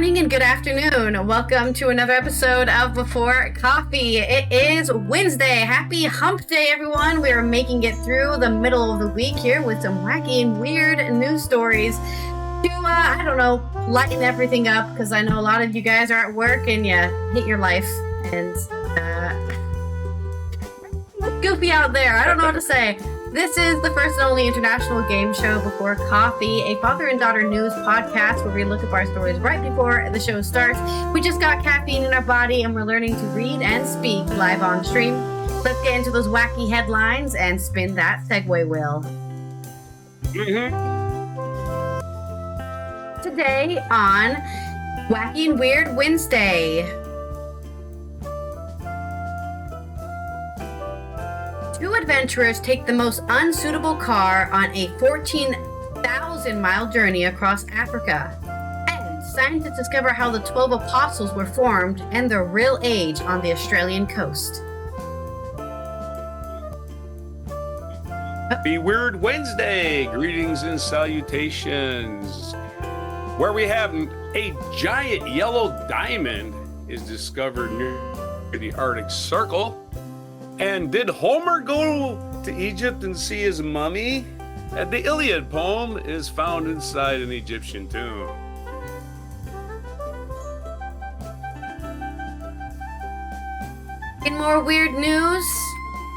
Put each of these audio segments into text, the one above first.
morning and good afternoon. Welcome to another episode of Before Coffee. It is Wednesday. Happy Hump Day, everyone. We are making it through the middle of the week here with some wacky and weird news stories to, lighten everything up, because I know a lot of you guys are at work and you hate your life and goofy out there. I don't know what to say. This is the first and only international game show Before Coffee, a father and daughter news podcast where we look up our stories right before the show starts. We just got caffeine in our body and we're learning to read and speak live on stream. Let's get into those wacky headlines and spin that segue wheel. Today on Wacky and Weird Wednesday. Two adventurers take the most unsuitable car on a 14,000-mile journey across Africa. And scientists discover how the 12 apostles were formed and their real age on the Australian coast. Happy Weird Wednesday! Greetings and salutations. Where we have a giant yellow diamond is discovered near the Arctic Circle. And did Homer go to Egypt and see his mummy? And the Iliad poem is found inside an Egyptian tomb. In more weird news,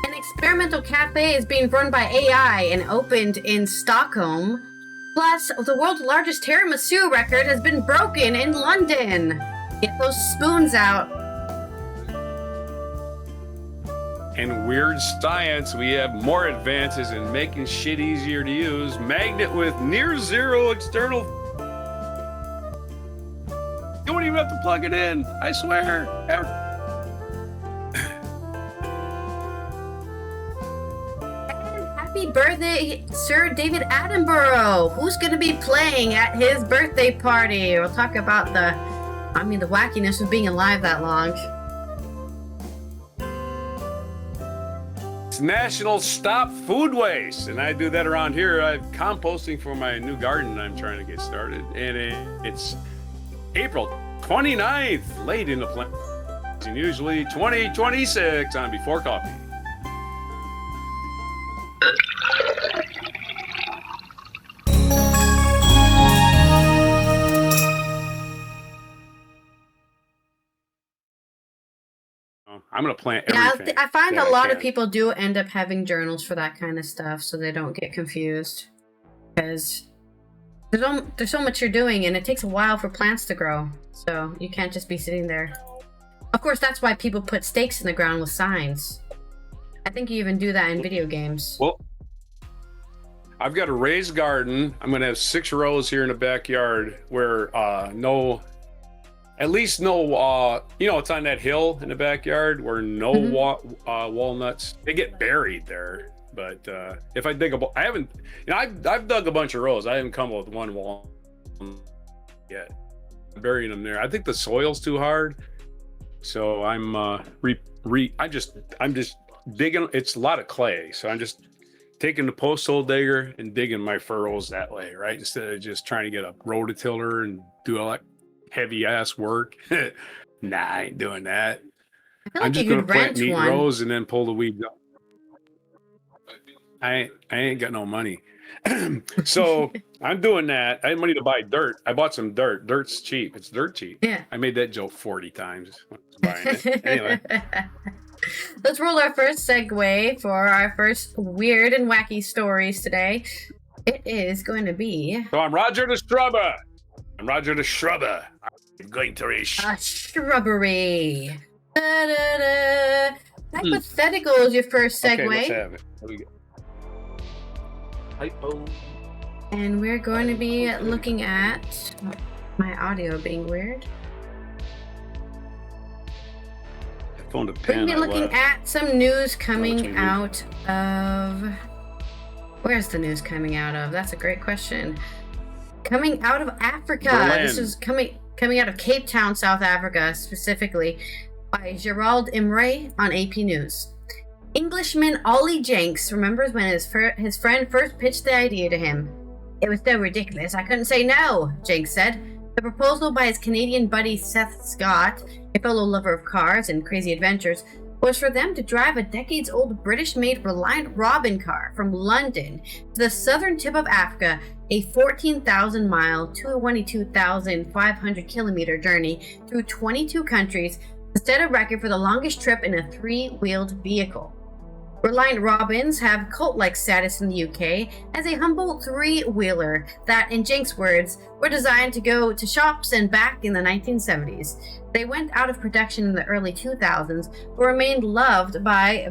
an experimental cafe is being run by AI and opened in Stockholm. Plus, the world's largest tiramisu record has been broken in London. Get those spoons out. And weird science, we have more advances in making shit easier to use. Magnet with near zero external. You won't even have to plug it in, I swear. And happy birthday, Sir David Attenborough. Who's going to be playing at his birthday party? We'll talk about the wackiness of being alive that long. National Stop Food Waste, and I do that around here. I'm composting for my new garden I'm trying to get started, and it's April 29th, late in the plant, and usually 2026 on Before Coffee. I'm going to plant everything. Yeah, I find a lot of people do end up having journals for that kind of stuff so they don't get confused. Because there's so much you're doing and it takes a while for plants to grow. So you can't just be sitting there. Of course, that's why people put stakes in the ground with signs. I think you even do that in video games. Well, I've got a raised garden. I'm going to have 6 rows here in the backyard where it's on that hill in the backyard where no walnuts, they get buried there. But if I dig I've dug a bunch of rows. I haven't come up with one walnut yet. I'm burying them there. I think the soil's too hard. So I'm just digging. It's a lot of clay. So I'm just taking the post hole digger and digging my furrows that way, right? Instead of just trying to get a rototiller and do all that heavy ass work. Nah, I ain't doing that. I'm just gonna plant neat rows and then pull the weeds up. I ain't got no money. So I'm doing that. I had money to buy dirt. I bought some dirt. Dirt's cheap. It's dirt cheap. Yeah. I made that joke 40 times when I was buying it. Anyway. Let's roll our first segue for our first weird and wacky stories today. It is going to be... So I'm Roger the Strubber. I'm going to reach a shrubbery. Da-da-da. Hypothetical is your first segue. Okay, let's have it. What do we get? Hypo. And we're going to be looking at my audio being weird. I found a pen. We're going to be looking at some news coming out of... Where's the news coming out of? That's a great question. Coming out of Africa. Berlin. This is coming out of Cape Town, South Africa, specifically, by Gerald Imre on AP News. Englishman Ollie Jenks remembers when his friend first pitched the idea to him. It was so ridiculous, I couldn't say no, Jenks said. The proposal by his Canadian buddy Seth Scott, a fellow lover of cars and crazy adventures, was for them to drive a decades-old British-made Reliant Robin car from London to the southern tip of Africa, a 14,000-mile, 22,500-kilometer journey through 22 countries to set a record for the longest trip in a three-wheeled vehicle. Reliant Robins have cult-like status in the UK as a humble three-wheeler that, in Jenks' words, were designed to go to shops and back in the 1970s. They went out of production in the early 2000s, but remained loved by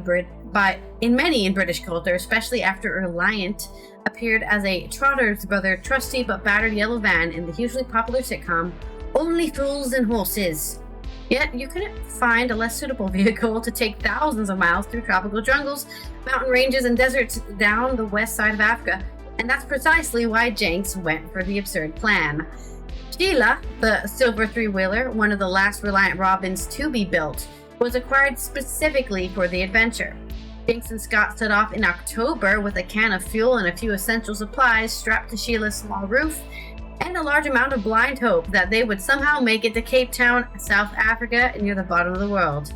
many in British culture, especially after Reliant appeared as a Trotter's Brother trusty but battered yellow van in the hugely popular sitcom Only Fools and Horses. Yet, you couldn't find a less suitable vehicle to take thousands of miles through tropical jungles, mountain ranges, and deserts down the west side of Africa, and that's precisely why Jenks went for the absurd plan. Sheila, the silver three-wheeler, one of the last Reliant Robins to be built, was acquired specifically for the adventure. Jenks and Scott set off in October with a can of fuel and a few essential supplies strapped to Sheila's small roof, and a large amount of blind hope that they would somehow make it to Cape Town, South Africa, near the bottom of the world.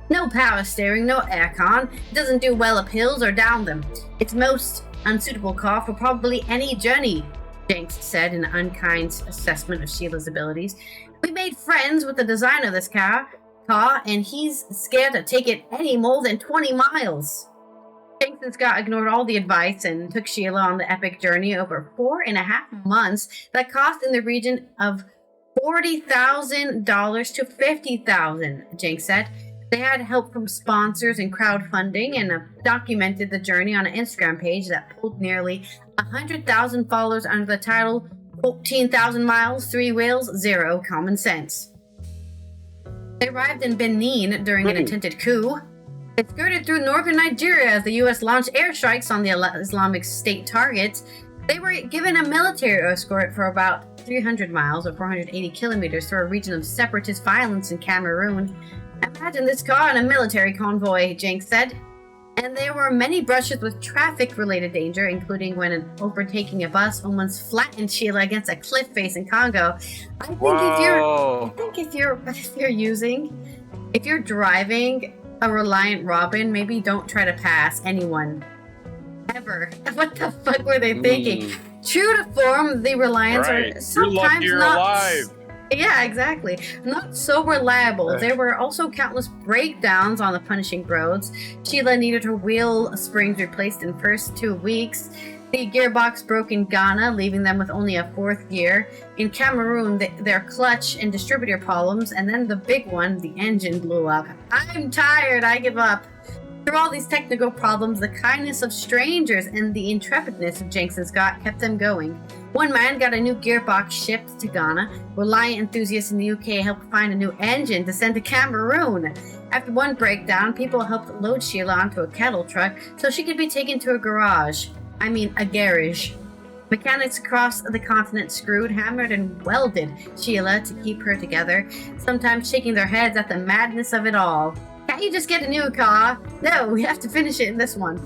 No power steering, no aircon. It doesn't do well up hills or down them. It's most unsuitable car for probably any journey, Jenks said in an unkind assessment of Sheila's abilities. We made friends with the designer of this car, and he's scared to take it any more than 20 miles. Jenks and Scott ignored all the advice and took Sheila on the epic journey over 4.5 months that cost in the region of $40,000 to $50,000, Jenks said. They had help from sponsors and crowdfunding and documented the journey on an Instagram page that pulled nearly 100,000 followers under the title 14,000 Miles, 3 Wheels, 0 Common Sense. They arrived in Benin during an attempted coup. They skirted through northern Nigeria as the U.S. launched airstrikes on the Islamic State targets. They were given a military escort for about 300 miles or 480 kilometers through a region of separatist violence in Cameroon. Imagine this car in a military convoy, Jenks said. And there were many brushes with traffic-related danger, including when overtaking a bus almost flattened Sheila against a cliff face in Congo. I think if you're driving a Reliant Robin, maybe don't try to pass anyone ever. What the fuck were they thinking? True to form, the Reliants are sometimes you're not alive. Yeah, exactly. Not so reliable. There were also countless breakdowns on the punishing roads. Sheila needed her wheel springs replaced in the first 2 weeks. The gearbox broke in Ghana, leaving them with only a fourth gear. In Cameroon, their clutch and distributor problems, and then the big one, the engine blew up. I'm tired, I give up. Through all these technical problems, the kindness of strangers and the intrepidness of Jenks and Scott kept them going. One man got a new gearbox shipped to Ghana. Reliant enthusiasts in the UK helped find a new engine to send to Cameroon. After one breakdown, people helped load Sheila onto a kettle truck so she could be taken to a garage. a garage. Mechanics across the continent screwed, hammered, and welded Sheila to keep her together, sometimes shaking their heads at the madness of it all. Can't you just get a new car? No, we have to finish it in this one.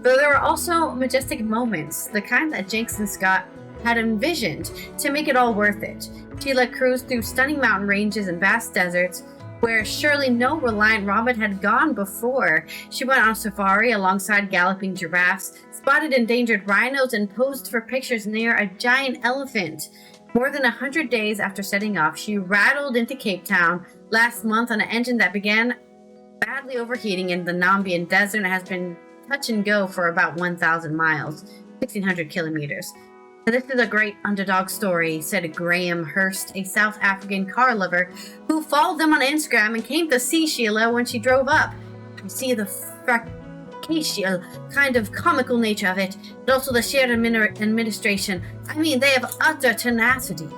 Though there were also majestic moments, the kind that Jenks and Scott had envisioned to make it all worth it. Sheila cruised through stunning mountain ranges and vast deserts where surely no Reliant Robin had gone before. She went on safari alongside galloping giraffes, spotted endangered rhinos, and posed for pictures near a giant elephant. More than 100 days after setting off, she rattled into Cape Town last month on an engine that began badly overheating in the Nambian desert and has been touch and go for about 1,000 miles, 1,600 kilometers. This is a great underdog story, said Graham Hurst, a South African car lover who followed them on Instagram and came to see Sheila when she drove up. I see the fractious kind of comical nature of it, but also the shared administration. They have utter tenacity.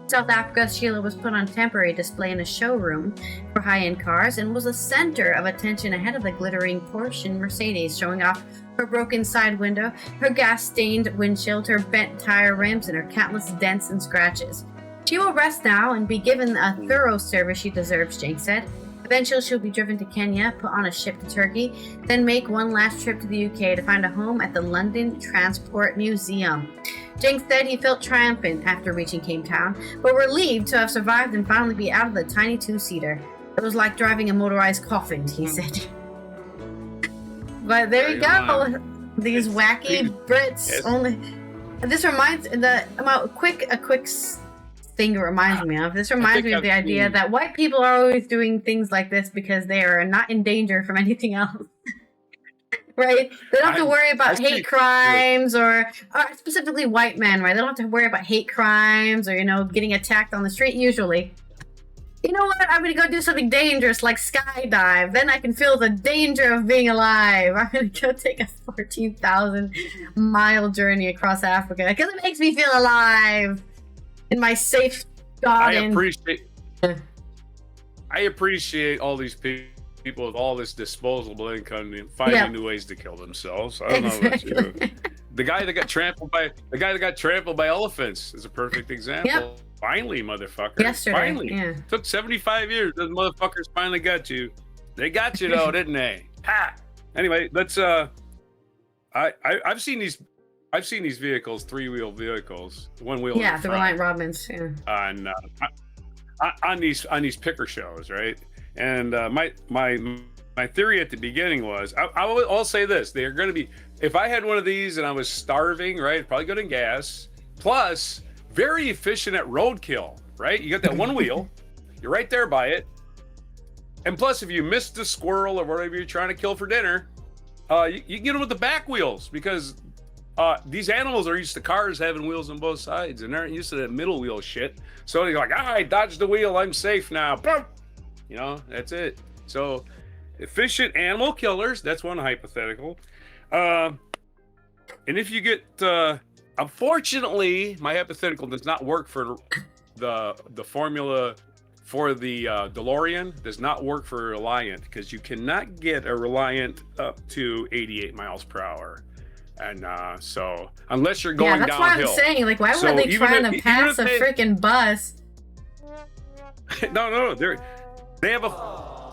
South Africa, Sheila was put on temporary display in a showroom for high-end cars and was a center of attention ahead of the glittering Porsche Mercedes, showing off her broken side window, her gas-stained windshield, her bent tire rims, and her countless dents and scratches. She will rest now and be given a thorough service she deserves, Jenks said. Eventually, she'll be driven to Kenya, put on a ship to Turkey, then make one last trip to the UK to find a home at the London Transport Museum. Jenks said he felt triumphant after reaching Cape Town, but relieved to have survived and finally be out of the tiny two-seater. It was like driving a motorized coffin, he said. But there you go. These wacky Brits only. This reminds a quick thing it reminds me of. This reminds me of the idea that white people are always doing things like this because they are not in danger from anything else. Right? They don't have to worry about hate crimes or specifically white men, right? They don't have to worry about hate crimes or, getting attacked on the street usually. You know what? I'm going to go do something dangerous like skydive. Then I can feel the danger of being alive. I'm going to go take a 14,000-mile journey across Africa because it makes me feel alive in my safe garden. I appreciate all these people with all this disposable income and finding new ways to kill themselves. I don't know about you. The guy that got trampled by elephants is a perfect example. Yep. Finally, motherfucker. Yesterday. Finally. Took 75 years. Those motherfuckers finally got you. They got you though, didn't they? Ha! Anyway, let's I've seen these vehicles, three-wheel vehicles, one-wheel. Yeah, the Reliant Robins. Yeah. On these picker shows, right? And my theory at the beginning was I'll say this: they are going to be. If I had one of these and I was starving, right, probably good in gas, plus very efficient at roadkill, right? You got that one wheel, you're right there by it, and plus if you missed the squirrel or whatever you're trying to kill for dinner, you can get them with the back wheels because these animals are used to cars having wheels on both sides and they're not used to that middle wheel shit. So they're like, I dodged the wheel, I'm safe now. Boom! That's it. So efficient animal killers, that's one hypothetical. And if you get, unfortunately, my hypothetical does not work for the formula for the DeLorean, does not work for a Reliant because you cannot get a Reliant up to 88 miles per hour. And so unless you're going downhill. Yeah, that's what I'm saying. Like, why were they trying to pass a freaking bus? No, they have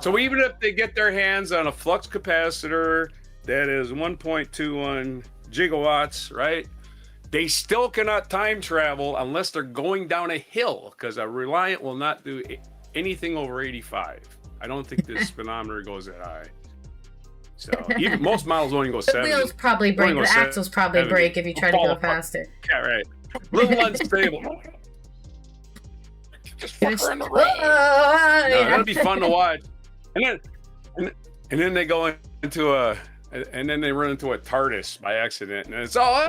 so even if they get their hands on a flux capacitor that is 1.21 gigawatts, right? They still cannot time travel unless they're going down a hill because a Reliant will not do anything over 85. I don't think this speedometer goes that high. So even most models only go 70. The wheels probably break. The axles probably break if you try to go faster. Yeah, right. A little unstable. Just fuck her in the road. That'll be fun to watch. And then they go into a, and then they run into a TARDIS by accident, and it's all.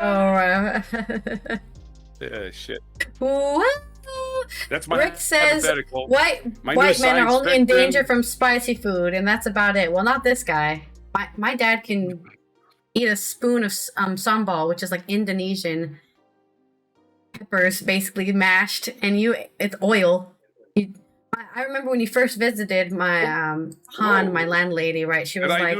Shit. What? That's my Rick says hypothetical. White men are only in danger from spicy food, and that's about it. Well, not this guy. My dad can eat a spoon of sambal, which is like Indonesian peppers, basically mashed, and it's oil. I remember when you first visited my my landlady, right? She was like,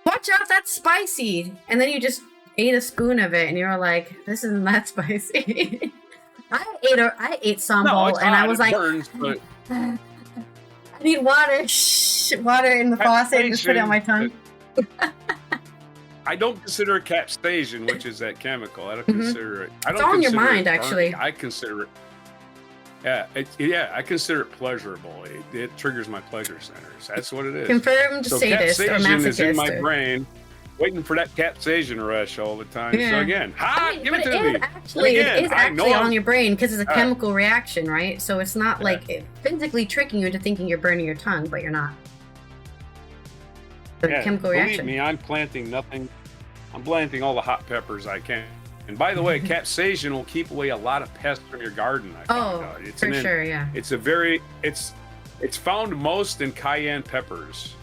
"Watch out, that's spicy," and then you just ate a spoon of it, and you were like, "This isn't that spicy." I ate sambal, and I was like, but... "I need water." Shh, water in the faucet, and just put it on my tongue. I don't consider it capsaicin, which is that chemical. I don't consider it. I don't. It's on your mind, actually. I consider it. I consider it pleasurable. It triggers my pleasure centers. That's what it is. Confirmed sadist or masochist. Is in my brain, waiting for that capsaicin rush all the time. Yeah. So again, give it to me. It is actually on your brain because it's a chemical reaction, right? So it's not like physically tricking you into thinking you're burning your tongue, but you're not. Chemical reaction. Believe me, I'm planting nothing. I'm planting all the hot peppers I can. And by the way, capsaicin will keep away a lot of pests from your garden. I found out. For sure, yeah. It's found most in cayenne peppers,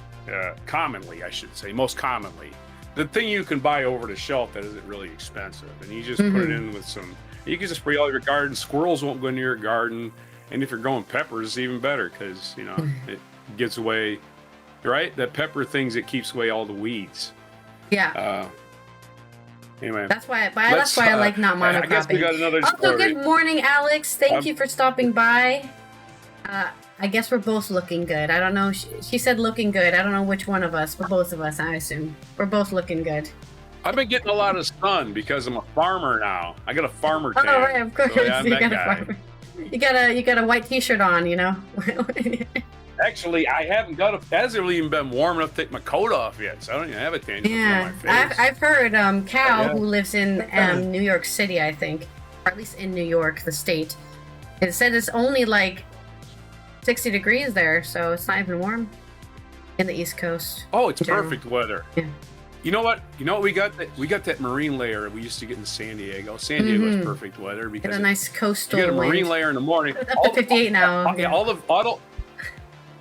commonly, I should say, most commonly. The thing you can buy over the shelf that isn't really expensive, and you just put it in with some. You can just spray all your garden. Squirrels won't go near your garden, and if you're growing peppers, it's even better because it gets away. Right, that pepper things, it keeps away all the weeds. Yeah. Anyway, that's why I like not monocropping. I guess we got another story. Also, good morning, Alex. Thank you for stopping by. I guess we're both looking good. I don't know. She said looking good. I don't know which one of us, but both of us, I assume. We're both looking good. I've been getting a lot of sun because I'm a farmer now. I got a farmer Oh, tan. right, of course. So, yeah, I'm you that got a guy. farmer. You got a white T-shirt on, you know. Actually, I haven't got it hasn't really even been warm enough to take my coat off yet, so I don't even have a tan. Yeah, On my face. I've heard Cal, Yeah. who lives in New York City, I think, or at least in New York, the state, it said it's only like 60 degrees there, so it's not even warm in the East Coast. Oh, it's in general. perfect weather. Yeah. You know what? We got that marine layer we used to get in San Diego. San Diego is perfect weather because It's a nice coastal you get a marine wind. layer in the morning. It's up to 58 now.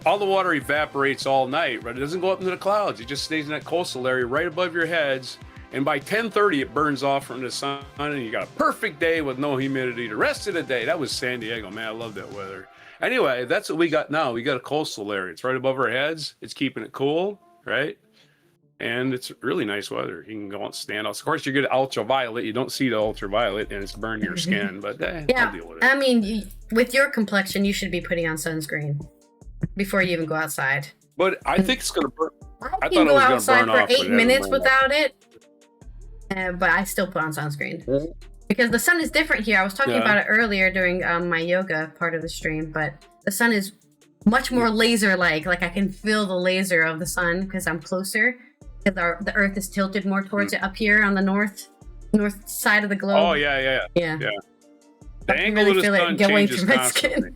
All the water evaporates all night, but it doesn't go up into the clouds. It just stays in that coastal area right above your heads. And by 10:30, it burns off from the sun, and you got a perfect day with no humidity the rest of the day. That was San Diego, man. I love that weather. Anyway, that's what we got now. We got a coastal area. It's right above our heads. It's keeping it cool, right? And it's really nice weather. You can go and stand out. Of course, you get ultraviolet. You don't see the ultraviolet, and it's burning your skin. But Yeah, I'll deal with it. I mean, with your complexion, you should be putting on sunscreen before you even go outside. But I think it's gonna burn. I I can thought it go was gonna outside burn for off, but 8 it minutes hasn't burned off. without it, but I still put on sunscreen. Because the sun is different here. I was talking about it earlier during my yoga part of the stream, but the sun is much more laser-like. Like I can feel the laser of the sun because I'm closer. Because the Earth is tilted more towards it up here on the north side of the globe. Oh yeah. The I can angle really of the feel sun it going changes through my constantly. skin.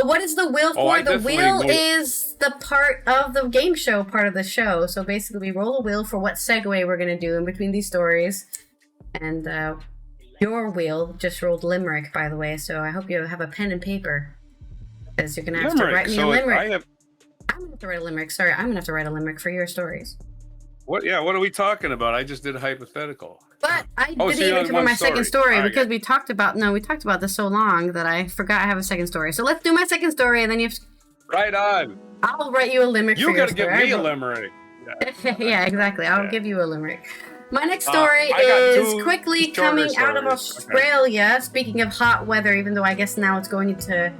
What is the wheel for? I The definitely wheel know- is the part of the game show, part of the show. So basically, we roll a wheel for what segue we're going to do in between these stories. And your wheel just rolled limerick, by the way. So I hope you have a pen and paper. Because you're going to have to write me a limerick. I'm going to have to write a limerick. Sorry, I'm going to have to write a limerick for your stories. What are we talking about? I just did a hypothetical. But I so didn't you even had cover one my second story story. because we talked about this so long that I forgot I have a second story. So let's do my second story and then you have to, Right on. I'll write you a limerick for You your got to story. give me a limerick. Yeah, exactly. I'll give you a limerick. My next story I got is two quickly shorter coming out of stories. Australia. Speaking of hot weather, even though I guess now it's going into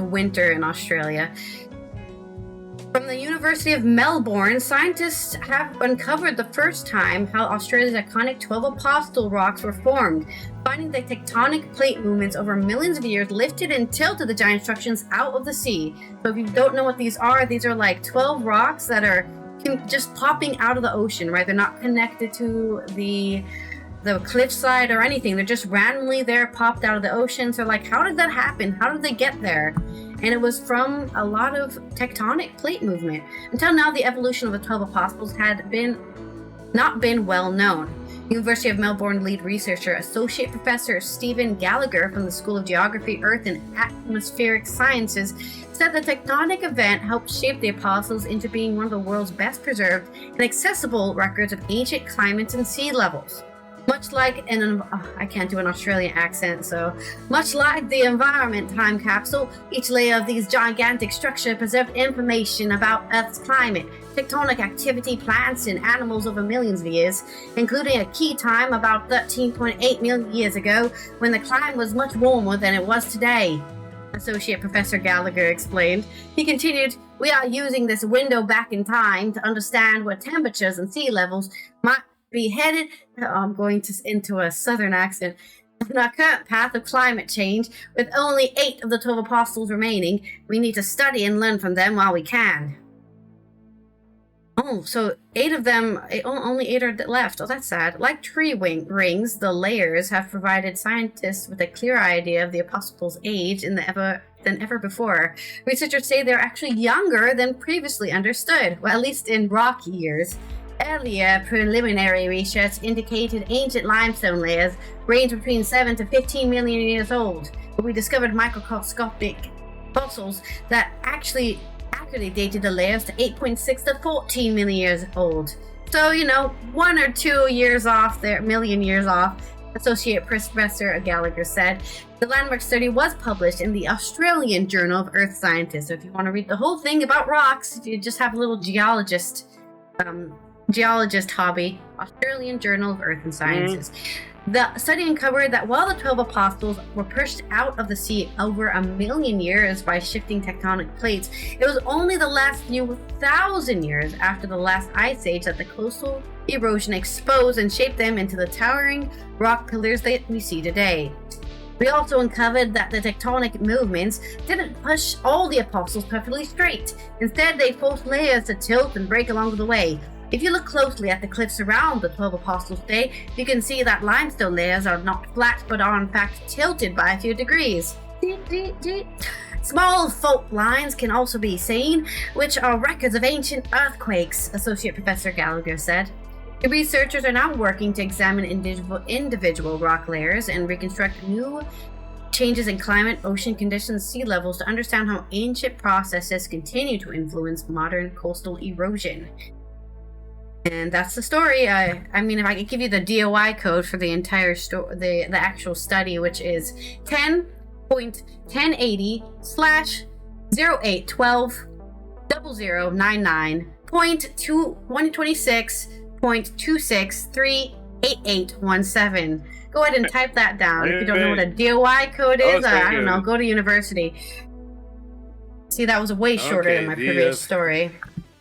winter in Australia. From the University of Melbourne, scientists have uncovered the first time how Australia's iconic 12 Apostle rocks were formed, finding that tectonic plate movements over millions of years lifted and tilted the giant structures out of the sea. So if you don't know what these are like 12 rocks that are just popping out of the ocean, right? They're not connected to the cliffside or anything. They're just randomly there, popped out of the ocean. So like, how did that happen? How did they get there? And it was from a lot of tectonic plate movement. Until now, the evolution of the 12 Apostles had not been well known. University of Melbourne lead researcher, Associate Professor Stephen Gallagher from the School of Geography, Earth and Atmospheric Sciences, said the tectonic event helped shape the Apostles into being one of the world's best preserved and accessible records of ancient climates and sea levels. Much like I can't do an Australian accent, so much like the environment time capsule, each layer of these gigantic structures preserved information about Earth's climate, tectonic activity, plants, and animals over millions of years, including a key time about 13.8 million years ago when the climate was much warmer than it was today. Associate Professor Gallagher explained. He continued, "We are using this window back in time to understand where temperatures and sea levels might be headed," I'm going into a southern accent, "in our current path of climate change. With only 8 of the 12 apostles remaining, we need to study and learn from them while we can." Oh, so 8 of them, only 8 are left. Oh, that's sad. Like tree rings, the layers have provided scientists with a clear idea of the apostles' age than ever before. Researchers say they're actually younger than previously understood, well, at least in rock years. Earlier preliminary research indicated ancient limestone layers range between 7 to 15 million years old, but we discovered microscopic fossils that actually accurately dated the layers to 8.6 to 14 million years old. So, 1 or 2 years off there, million years off, Associate Professor Gallagher said. The landmark study was published in the Australian Journal of Earth Scientists. So if you want to read the whole thing about rocks, if you just have a little geologist hobby, Australian Journal of Earth and Sciences. The study uncovered that while the 12 apostles were pushed out of the sea over 1 million years by shifting tectonic plates, it was only the last few 1,000 years after the last ice age that the coastal erosion exposed and shaped them into the towering rock pillars that we see today. We also uncovered that the tectonic movements didn't push all the apostles perfectly straight. Instead, they forced layers to tilt and break along the way. If you look closely at the cliffs around the 12 Apostles' Day, you can see that limestone layers are not flat but are in fact tilted by a few degrees. Small fault lines can also be seen, which are records of ancient earthquakes, Associate Professor Gallagher said. The researchers are now working to examine individual rock layers and reconstruct new changes in climate, ocean conditions, sea levels to understand how ancient processes continue to influence modern coastal erosion. And that's the story. I mean, if I could give you the DOI code for the entire the actual study, which is 10.80/0812.0099.126.2638817. Go ahead and type that down. If you don't know what a DOI code is, I don't know, go to university. See, that was way shorter than my previous story.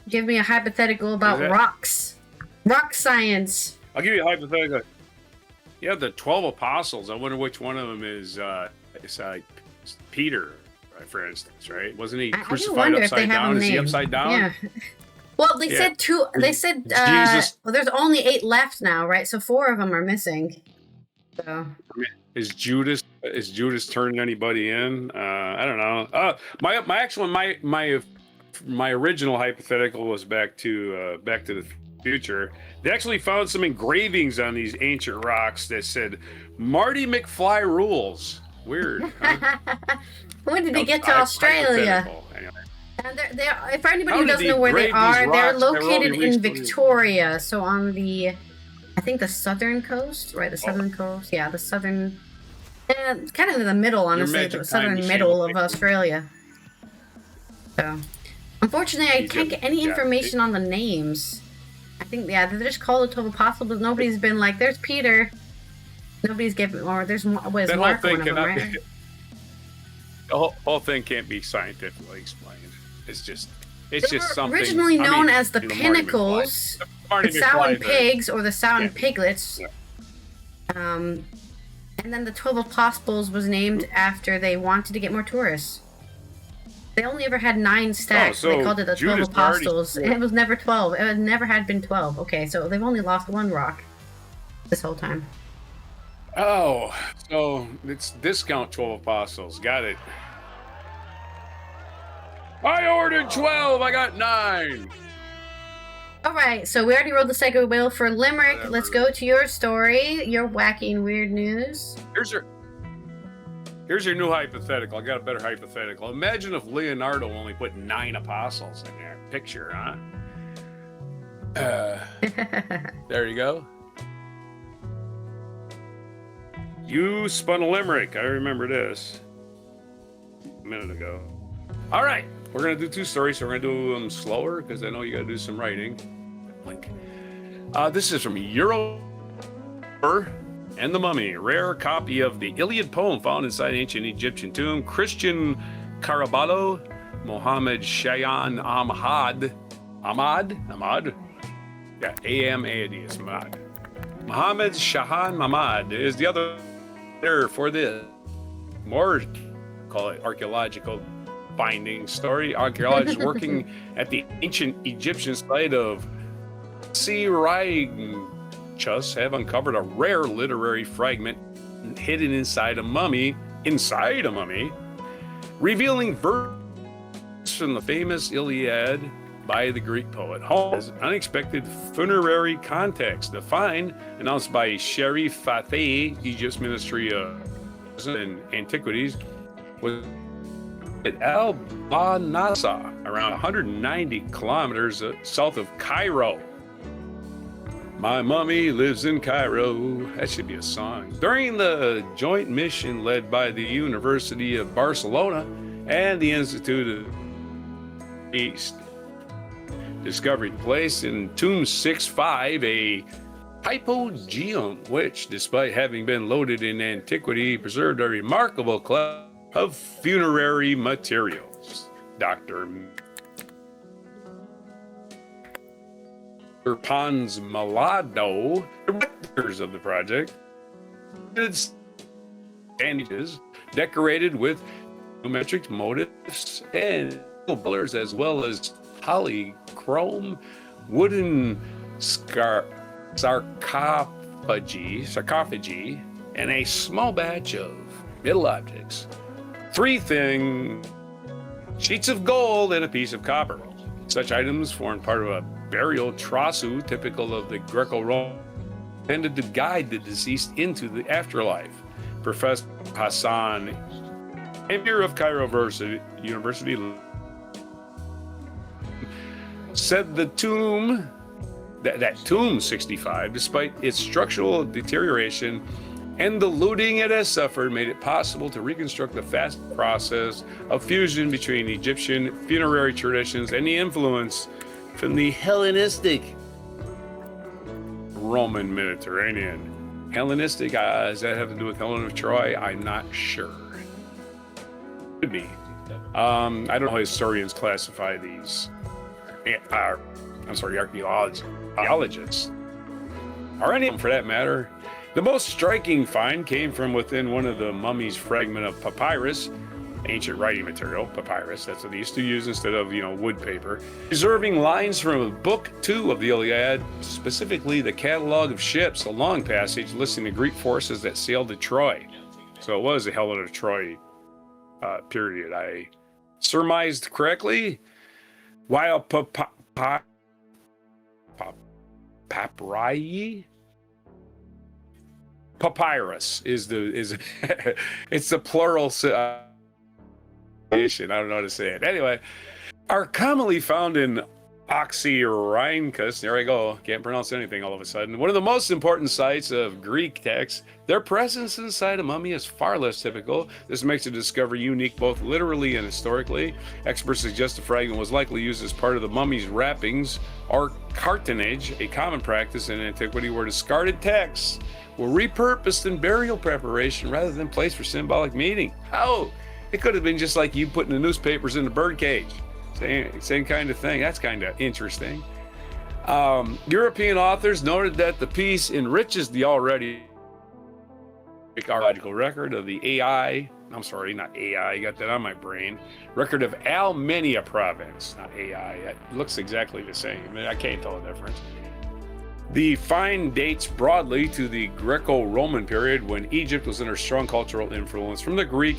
Give me a hypothetical about rocks. Rock science. I'll give you a hypothetical. Yeah, the 12 apostles. I wonder which one of them is Peter, for instance, right? Wasn't he crucified upside down? Is he upside down? Yeah. Well, they said two. They said Jesus. Well, there's only 8 left now, right? So 4 of them are missing. So. I mean, is Judas turning anybody in? I don't know. My original hypothetical was back to the future. They actually found some engravings on these ancient rocks that said "Marty McFly rules." Weird. Huh? When did they get to Australia? And if anybody who doesn't know where they are, they're located in Victoria. So on the, I think the southern coast, right? The southern coast. Yeah, the southern, kind of in the middle, honestly, the southern middle of Australia. So. Unfortunately, I can't get any information on the names. I think, they're just called the 12 Apostles, but nobody's been like, there's Peter. Nobody's given, or there's, Mark, one of them, right? The whole thing can't be scientifically explained. It's just something. Originally known as the Pinnacles, the Sow Pigs, or the Sow Piglets. Yeah. And then the 12 Apostles was named after they wanted to get more tourists. They only ever had 9 stacks. So they called it the 12 Apostles. It was never 12. It never had been 12. Okay, so they've only lost 1 rock this whole time. Oh, so it's discount 12 Apostles. Got it. I ordered 12. I got 9. All right, so we already rolled the second wheel for Limerick. Whatever. Let's go to your story, your wacky and weird news. Here's your new hypothetical. I got a better hypothetical. Imagine if Leonardo only put 9 apostles in their picture, huh? There you go. You spun a limerick. I remember this a minute ago. All right, we're going to do 2 stories, so we're going to do them slower because I know you got to do some writing. Link. This is from Euro and the Mummy, rare copy of the Iliad poem found inside ancient Egyptian tomb. Christian Caraballo, Mohammed Shayan Ahmad. Yeah, A-M-A-D is Ahmad. Mohammed Shahan Mahmad is the other for the more, call it archaeological finding story. Archaeologists working at the ancient Egyptian site of Siraychus have uncovered a rare literary fragment hidden inside a mummy, revealing verses from the famous Iliad by the Greek poet. Hump's unexpected funerary context. The find, announced by Sharif Fateh, Egypt's Ministry of Antiquities, was at Al Banasa, around 190 kilometers south of Cairo. My mummy lives in Cairo. That should be a song. During the joint mission led by the University of Barcelona and the Institute of East, discovery place in Tomb 6-5, a hypogeum, which, despite having been loaded in antiquity, preserved a remarkable collection of funerary materials. Dr. Pons Malado, directors of the project, bandages decorated with geometric motifs and colors, as well as polychrome wooden sarcophagi, and a small batch of metal objects. 3 thin sheets of gold and a piece of copper. Such items formed part of a burial trousseau typical of the Greco-Roman, intended to guide the deceased into the afterlife. Professor Hassan, emir of Cairo University, said the tomb, that tomb 65, despite its structural deterioration and the looting it has suffered, made it possible to reconstruct the fast process of fusion between Egyptian funerary traditions and the influence from the Hellenistic Roman Mediterranean. Hellenistic, does that have to do with Helen of Troy? I'm not sure. Could be. I don't know how historians classify these. Archaeologists, or any of them for that matter. The most striking find came from within one of the mummy's fragment of papyrus, ancient writing material, papyrus, that's what they used to use instead of, wood paper, preserving lines from Book 2 of the Iliad, specifically the catalog of ships, a long passage listing the Greek forces that sailed to Troy. So it was the Helen of Troy period. I surmised correctly. While papyrus is it's the plural. I don't know how to say it. Anyway, are commonly found in Oxyrhynchus. There I go. Can't pronounce anything all of a sudden. One of the most important sites of Greek texts. Their presence inside a mummy is far less typical. This makes the discovery unique both literally and historically. Experts suggest the fragment was likely used as part of the mummy's wrappings or cartonnage, a common practice in antiquity where discarded texts were repurposed in burial preparation rather than placed for symbolic meaning. Oh, it could have been just like you putting the newspapers in the birdcage. Same kind of thing. That's kind of interesting. European authors noted that the piece enriches the already archaeological record of the got that on my brain, record of Almenia province, not AI. It looks exactly the same. I mean, I can't tell the difference. The find dates broadly to the Greco-Roman period when Egypt was under strong cultural influence from the Greek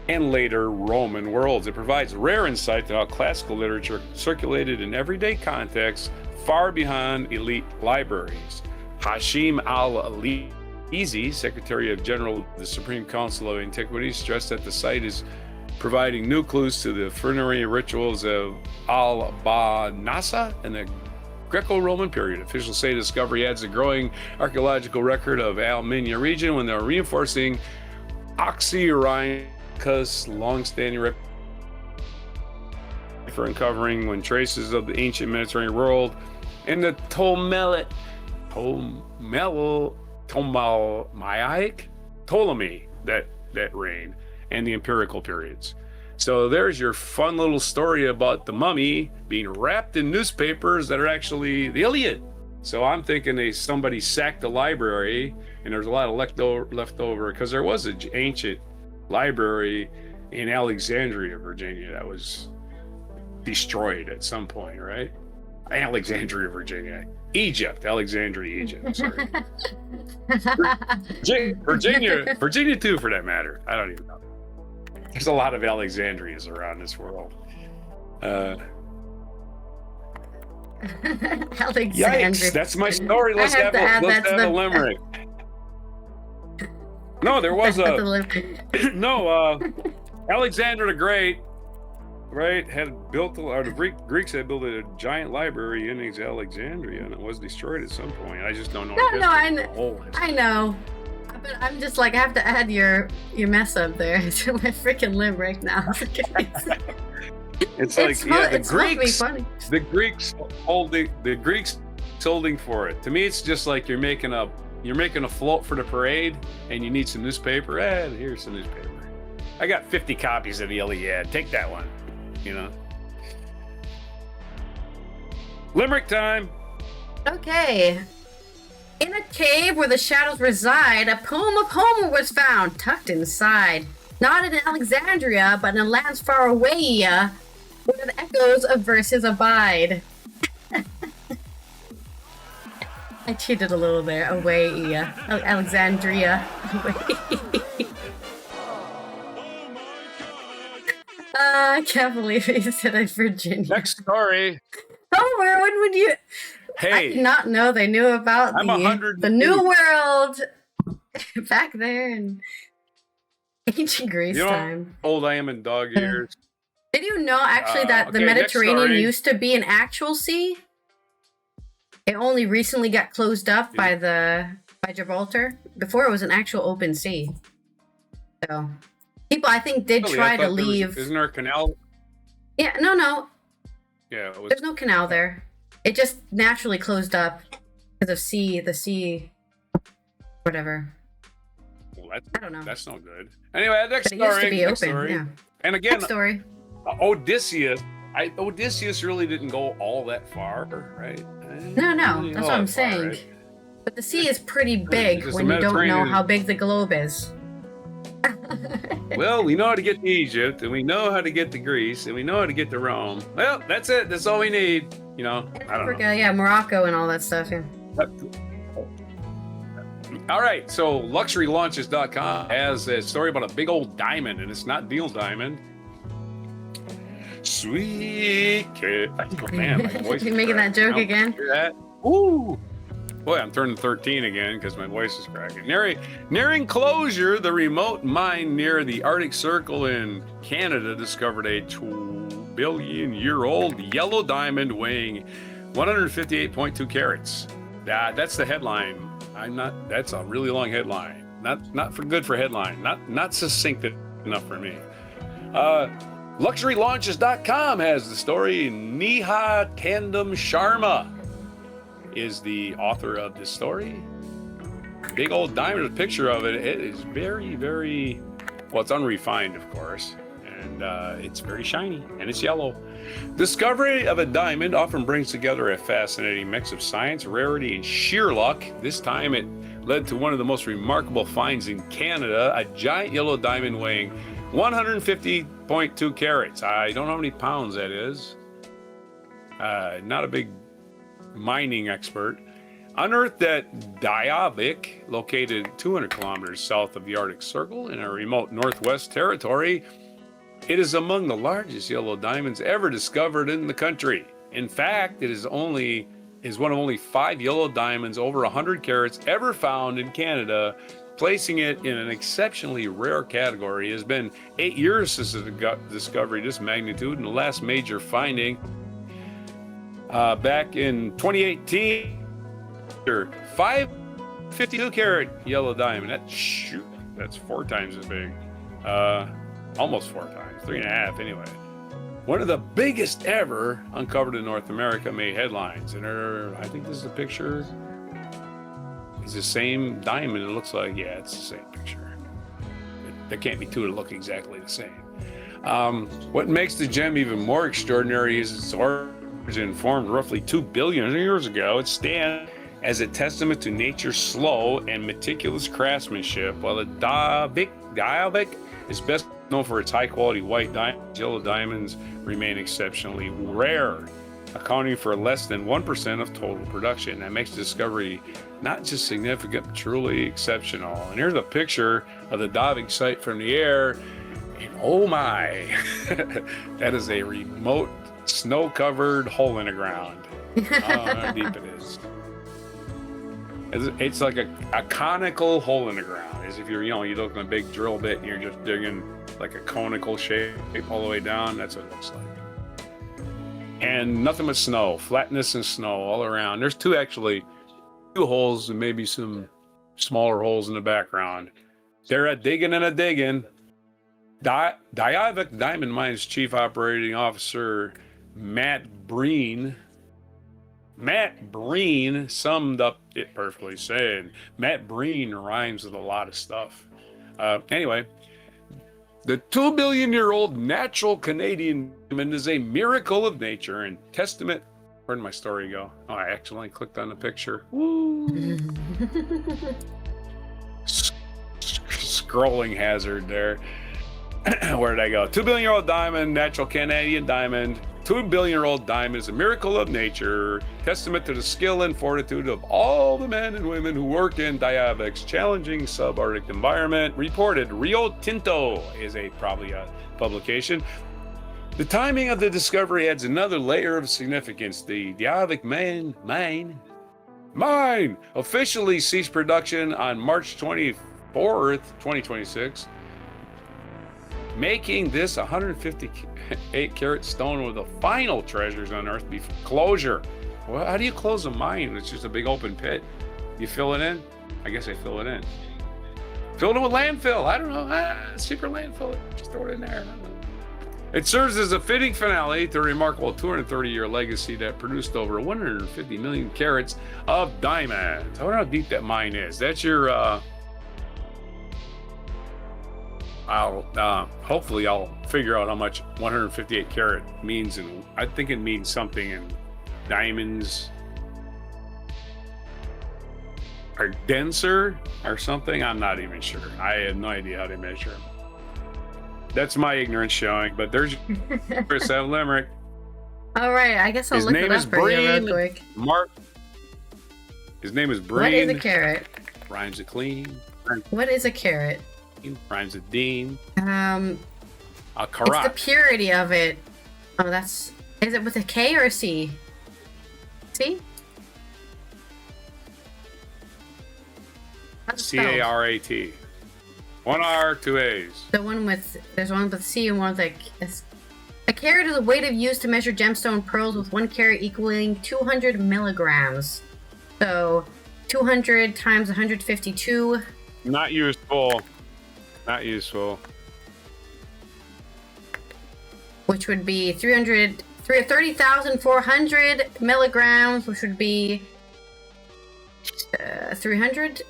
and later Roman worlds. It provides rare insight into how classical literature circulated in everyday contexts far beyond elite libraries. Hashim al-Alizi, Secretary of General of the Supreme Council of Antiquities, stressed that the site is providing new clues to the funerary rituals of Al-Banasa and the Greco-Roman period. Officials say discovery adds a growing archaeological record of Almenia region when they're reinforcing Oxyrhynchus' long-standing reputation for uncovering when traces of the ancient Mediterranean world and the Ptolemy that reign and the empirical periods. So there's your fun little story about the mummy being wrapped in newspapers that are actually the Iliad. So I'm thinking somebody sacked the library and there's a lot of left over because there was an ancient library in Alexandria, Virginia that was destroyed at some point, right? Alexandria, Virginia. Alexandria, Egypt. Sorry. Virginia too, for that matter. I don't even know. There's a lot of Alexandrias around this world. Alexandria. Yikes! That's my story. Let's have a limerick. No, there was Alexander the Great, right? Had built, or the Greeks had built a giant library in Alexandria, and it was destroyed at some point. I just don't know. I know. But I'm just like, I have to add your mess up there to my freaking limerick now. The Greeks tilting for it. To me, it's just like you're making a float for the parade, and you need some newspaper. Here's some newspaper. I got 50 copies of the Iliad. Take that one. You know. Limerick time. Okay. In a cave where the shadows reside, a poem of Homer was found, tucked inside. Not in Alexandria, but in lands far away, where the echoes of verses abide. I cheated a little there. Away, Alexandria. I can't believe you said it, Virginia. Next story. Homer, when would you... Hey, I did not know they knew about the New World back there in ancient Greece time. How old I am in dog years. Did you know actually that the Mediterranean used to be an actual sea? It only recently got closed up by Gibraltar. Before it was an actual open sea. So people, I think, did try to leave. Isn't there a canal? Yeah, no. Yeah, there's no canal there. It just naturally closed up because of the sea, whatever. Well, I don't know. That's no good. Anyway, next story. It used to be open, yeah. And again, next story. Odysseus really didn't go all that far, right? No, that's what I'm saying. Right? But the sea is pretty big when you don't know how big the globe is. Well, we know how to get to Egypt, and we know how to get to Greece, and we know how to get to Rome. Well, that's it. That's all we need. You know, I don't know. Yeah, Morocco and all that stuff. Yeah. All right, so luxurylaunches.com has a story about a big old diamond, and it's not Neil Diamond. Sweet kid. Oh, man, my voice You're making that joke again? Hear that? Ooh. Boy, I'm turning 13 again because my voice is cracking. Nearing closure, the remote mine near the Arctic Circle in Canada discovered a 2 billion-year-old yellow diamond weighing 158.2 carats. That's the headline. That's a really long headline. Not good for headline. Not succinct enough for me. LuxuryLaunches.com has the story. Neha Tandem Sharma is the author of this story. Big old diamond, a picture of it. It is very, very, well, it's unrefined, of course, and it's very shiny, and it's yellow. Discovery of a diamond often brings together a fascinating mix of science, rarity, and sheer luck. This time it led to one of the most remarkable finds in Canada, a giant yellow diamond weighing 150.2 carats. I don't know how many pounds that is. Not a big mining expert. Unearthed at Diavik, located 200 kilometers south of the Arctic Circle in a remote Northwest Territory. It is among the largest yellow diamonds ever discovered in the country. In fact, it is one of only 5 yellow diamonds over 100 carats ever found in Canada, placing it in an exceptionally rare category. It has been 8 years since the discovery of this magnitude, and the last major finding back in 2018, 552 carat yellow diamond. That's 4 times as big. Almost 4 times, 3.5 anyway. One of the biggest ever uncovered in North America made headlines. And I think this is a picture. It's the same diamond, it looks like. Yeah, it's the same picture. There can't be two that look exactly the same. What makes the gem even more extraordinary is its origin. Formed roughly 2 billion years ago, it stands as a testament to nature's slow and meticulous craftsmanship. While the Diavik is best known for its high-quality white diamonds, yellow diamonds remain exceptionally rare, accounting for less than 1% of total production. That makes the discovery not just significant, but truly exceptional. And here's a picture of the Diavik site from the air, and oh my, that is a remote, snow-covered hole in the ground. Oh, how deep it is. It's like a conical hole in the ground, as if you're looking at a big drill bit and you're just digging like a conical shape all the way down. That's what it looks like. And nothing but snow, flatness and snow all around. There's two holes and maybe some smaller holes in the background. They're a digging. Diavik Diamond Mines Chief Operating Officer Matt Breen Matt Breen summed up it perfectly, saying, Matt Breen rhymes with a lot of stuff. Anyway, the 2-billion-year-old natural Canadian diamond is a miracle of nature and testament. Where'd my story go? Oh, I accidentally clicked on the picture. Woo! Scrolling hazard there. Where did I go? 2-billion-year-old diamond, natural Canadian diamond. 2-billion-year-old diamond is a miracle of nature, testament to the skill and fortitude of all the men and women who work in Diavic's challenging subarctic environment. Reported Rio Tinto is probably a publication. The timing of the discovery adds another layer of significance. The Diavic mine officially ceased production on March 24th, 2026. Making this 158-carat stone with the final treasures unearthed before closure. Well, how do you close a mine? It's just a big open pit. You fill it in? I guess I fill it in. Fill it in with landfill. I don't know. Secret landfill. Just throw it in there. I don't know. It serves as a fitting finale to a remarkable 230-year legacy that produced over 150 million carats of diamonds. I wonder how deep that mine is. That's your... hopefully I'll figure out how much 158 carat means, and I think it means something in diamonds are denser or something. I'm not even sure. I have no idea how they measure them. That's my ignorance showing, but there's Chris F. Limerick. All right, I guess I'll look it up for you real quick. His name is Breen. What is a carat? Rhymes with clean. What is a carat? Rhymes with Dean. A carat. It's the purity of it. Oh, is it with a K or a C? C? C-A-R-A-T. 1 R, 2 A's. There's one with C and one with a carat is a weight of used to measure gemstone pearls, with 1 carat equaling 200 milligrams. So 200 times 152. Not useful. Not useful. Which would be 30,400 milligrams, which would be 30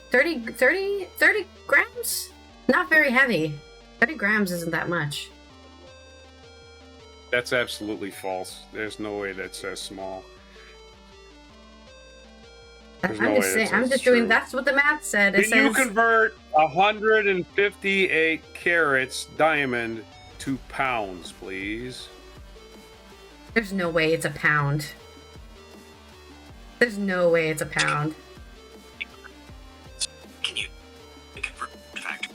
grams? Not very heavy. 30 grams isn't that much. That's absolutely false. There's no way that's small. I'm just doing. That's what the math said. Can you convert 158 carats diamond to pounds, please? There's no way it's a pound. There's no way it's a pound. Can you convert fact?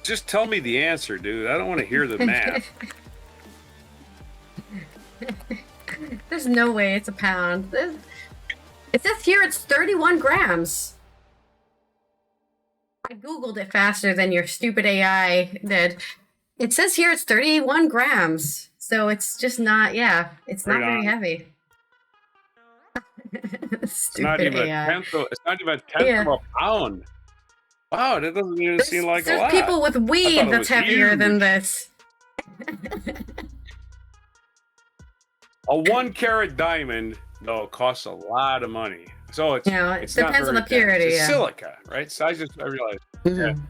Just tell me the answer, dude. I don't want to hear the math. There's no way it's a pound. It says here it's 31 grams. I googled it faster than your stupid AI did. It says here it's 31 grams. So it's just not, it's not very heavy. It's not even a tenth of a pound. Wow, that doesn't even seem like a lot. There's people with weed that's heavier than this. A 1 carat diamond, though, costs a lot of money. So it depends on the purity. It's silica, right? So I realized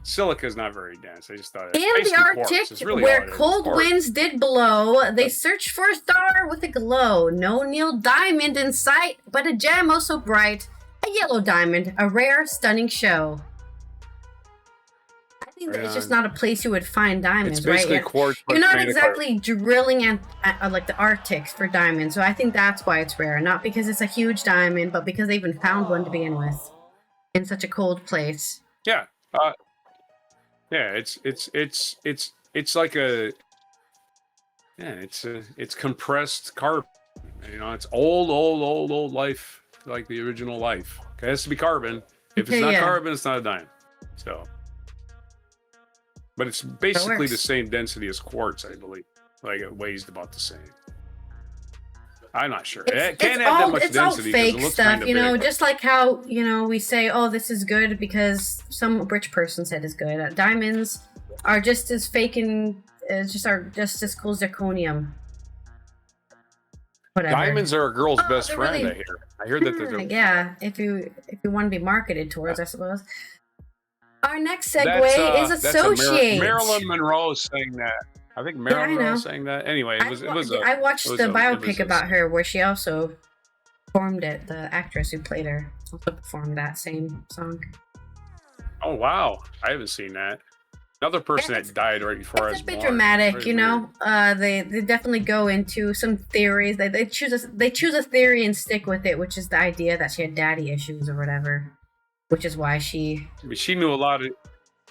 silica is not very dense. I just thought in the Arctic, where cold winds did blow, they searched for a star with a glow. No Neil diamond in sight, but a gem oh so bright, a yellow diamond, a rare, stunning show. I think that it's just not a place you would find diamonds, it's basically right? Quartz. You're not exactly drilling at like the Arctic for diamonds, so I think that's why it's rare. Not because it's a huge diamond, but because they even found one to begin with in such a cold place. Yeah, it's like it's compressed carbon. You know, it's old life, like the original life. It has to be carbon. If it's not carbon, it's not a diamond. So. But it's basically the same density as quartz, I believe. Like it weighs about the same. I'm not sure. It can't have that much density. It's all fake stuff, you know, just like how, you know, we say, oh, this is good because some rich person said it's good. Diamonds are just as fake and just as cool as zirconium. whatever. Diamonds are a girl's best they're friend. really- I hear that there's yeah, if you want to be marketed towards, I suppose. Our next segue is that's associate. Marilyn Monroe saying that. I think Marilyn Monroe saying that. Anyway, I watched the biopic about her where she also performed it. The actress who played her also performed that same song. Oh wow, I haven't seen that. Another person that died right before I was It's a bit born. dramatic, Very you know. They definitely go into some theories. They choose a theory and stick with it, which is the idea that she had daddy issues or whatever, which is why she. I mean, she knew a lot of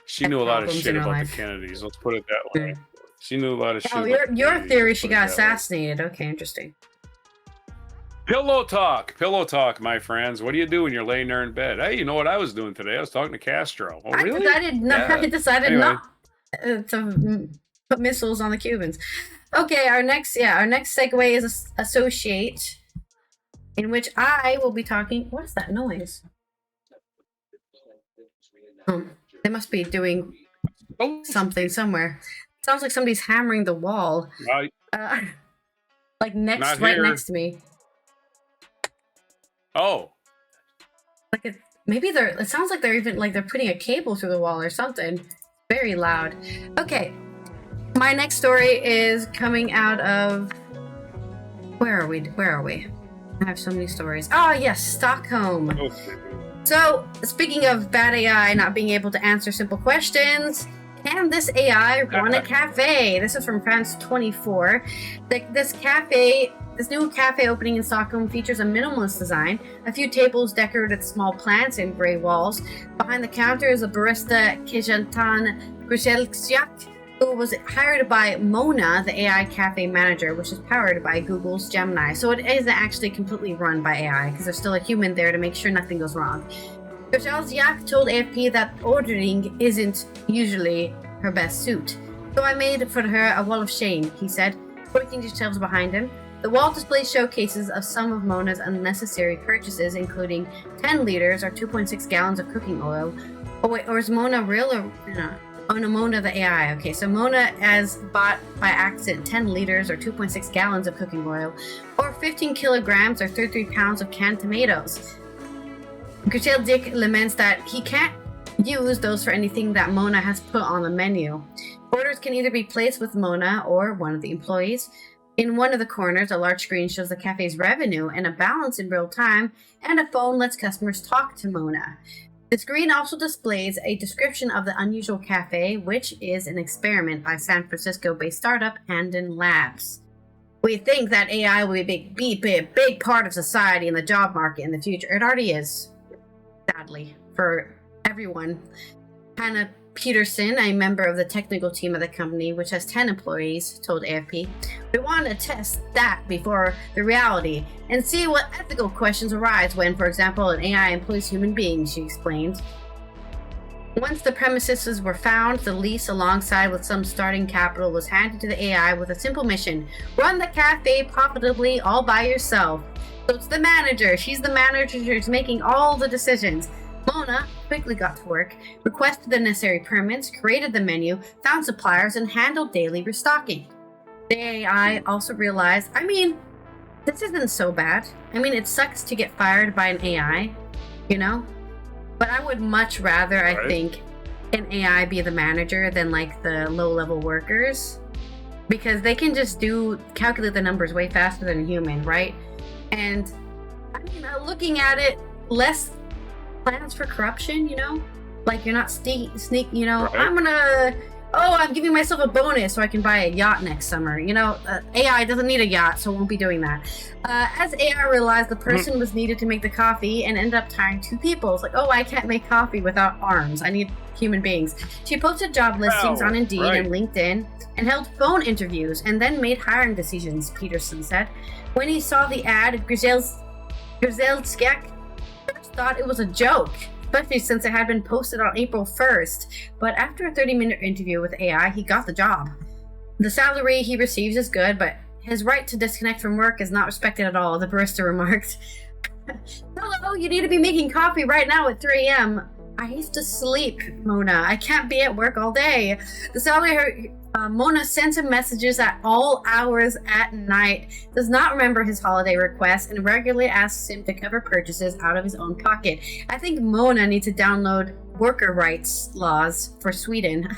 shit about life. the Kennedys. Let's put it that way. She knew a lot of shit. Oh, about your Kennedys, theory, she got assassinated. Okay, interesting. Pillow talk, my friends. What do you do when you're laying there in bed? Hey, you know what I was doing today? I was talking to Castro. Oh, really? I decided not to put missiles on the Cubans. Okay, our next segue is associate, in which I will be talking. What is that noise? They must be doing something somewhere. Sounds like somebody's hammering the wall. Right. Like right next to me. Oh. Like it sounds like they're putting a cable through the wall or something. Very loud. Okay. My next story is coming out of where are we? I have so many stories. Oh yes, Stockholm. Okay. So, speaking of bad AI not being able to answer simple questions, can this AI run a cafe? This is from France 24. This new cafe opening in Stockholm features a minimalist design, a few tables decorated with small plants and gray walls. Behind the counter is a barista Kejantan Grzelczyk, who was hired by Mona, the AI cafe manager, which is powered by Google's Gemini. So it isn't actually completely run by AI, because there's still a human there to make sure nothing goes wrong. Grzelczyk told AFP that ordering isn't usually her best suit. So I made for her a wall of shame, he said, pointing to shelves behind him. The wall displays showcases of some of Mona's unnecessary purchases, including 10 liters or 2.6 gallons of cooking oil. Oh wait, or is Mona real or no? Oh no, Mona the AI. Okay, so Mona has bought by accident 10 liters or 2.6 gallons of cooking oil, or 15 kilograms or 33 pounds of canned tomatoes. Grzelczyk laments that he can't use those for anything that Mona has put on the menu. Orders can either be placed with Mona or one of the employees. In one of the corners, a large screen shows the cafe's revenue and a balance in real time, and a phone lets customers talk to Mona. The screen also displays a description of the unusual cafe, which is an experiment by San Francisco-based startup Anden Labs. We think that AI will be a big part of society and the job market in the future. It already is, sadly, for everyone. Hannah Peterson, a member of the technical team of the company, which has 10 employees, told AFP, "We want to test that before the reality and see what ethical questions arise when, for example, an AI employs human beings," she explained. Once the premises were found, the lease alongside with some starting capital was handed to the AI with a simple mission: run the cafe profitably all by yourself. So it's the manager. She's the manager who's making all the decisions. Mona quickly got to work, requested the necessary permits, created the menu, found suppliers, and handled daily restocking. The AI also realized, this isn't so bad. It sucks to get fired by an AI, you know? But I would much rather, I think, an AI be the manager than like the low-level workers. Because they can just calculate the numbers way faster than a human, right? And looking at it, less plans for corruption, you know? Like you're not sneak, you know, right. I'm giving myself a bonus so I can buy a yacht next summer. You know, AI doesn't need a yacht, so won't be doing that. As AI realized the person was needed to make the coffee and ended up hiring 2 people. It's like, I can't make coffee without arms. I need human beings. She posted job listings on Indeed and LinkedIn and held phone interviews and then made hiring decisions, Peterson said. When he saw the ad, Grzelczyk first thought it was a joke, especially since it had been posted on April 1st. But after a 30-minute interview with AI, he got the job. The salary he receives is good, but his right to disconnect from work is not respected at all, the barista remarked. "Hello, you need to be making coffee right now at 3 a.m. I have to sleep, Mona. I can't be at work all day. The salary Mona sends him messages at all hours at night, does not remember his holiday requests, and regularly asks him to cover purchases out of his own pocket. I think Mona needs to download worker rights laws for Sweden.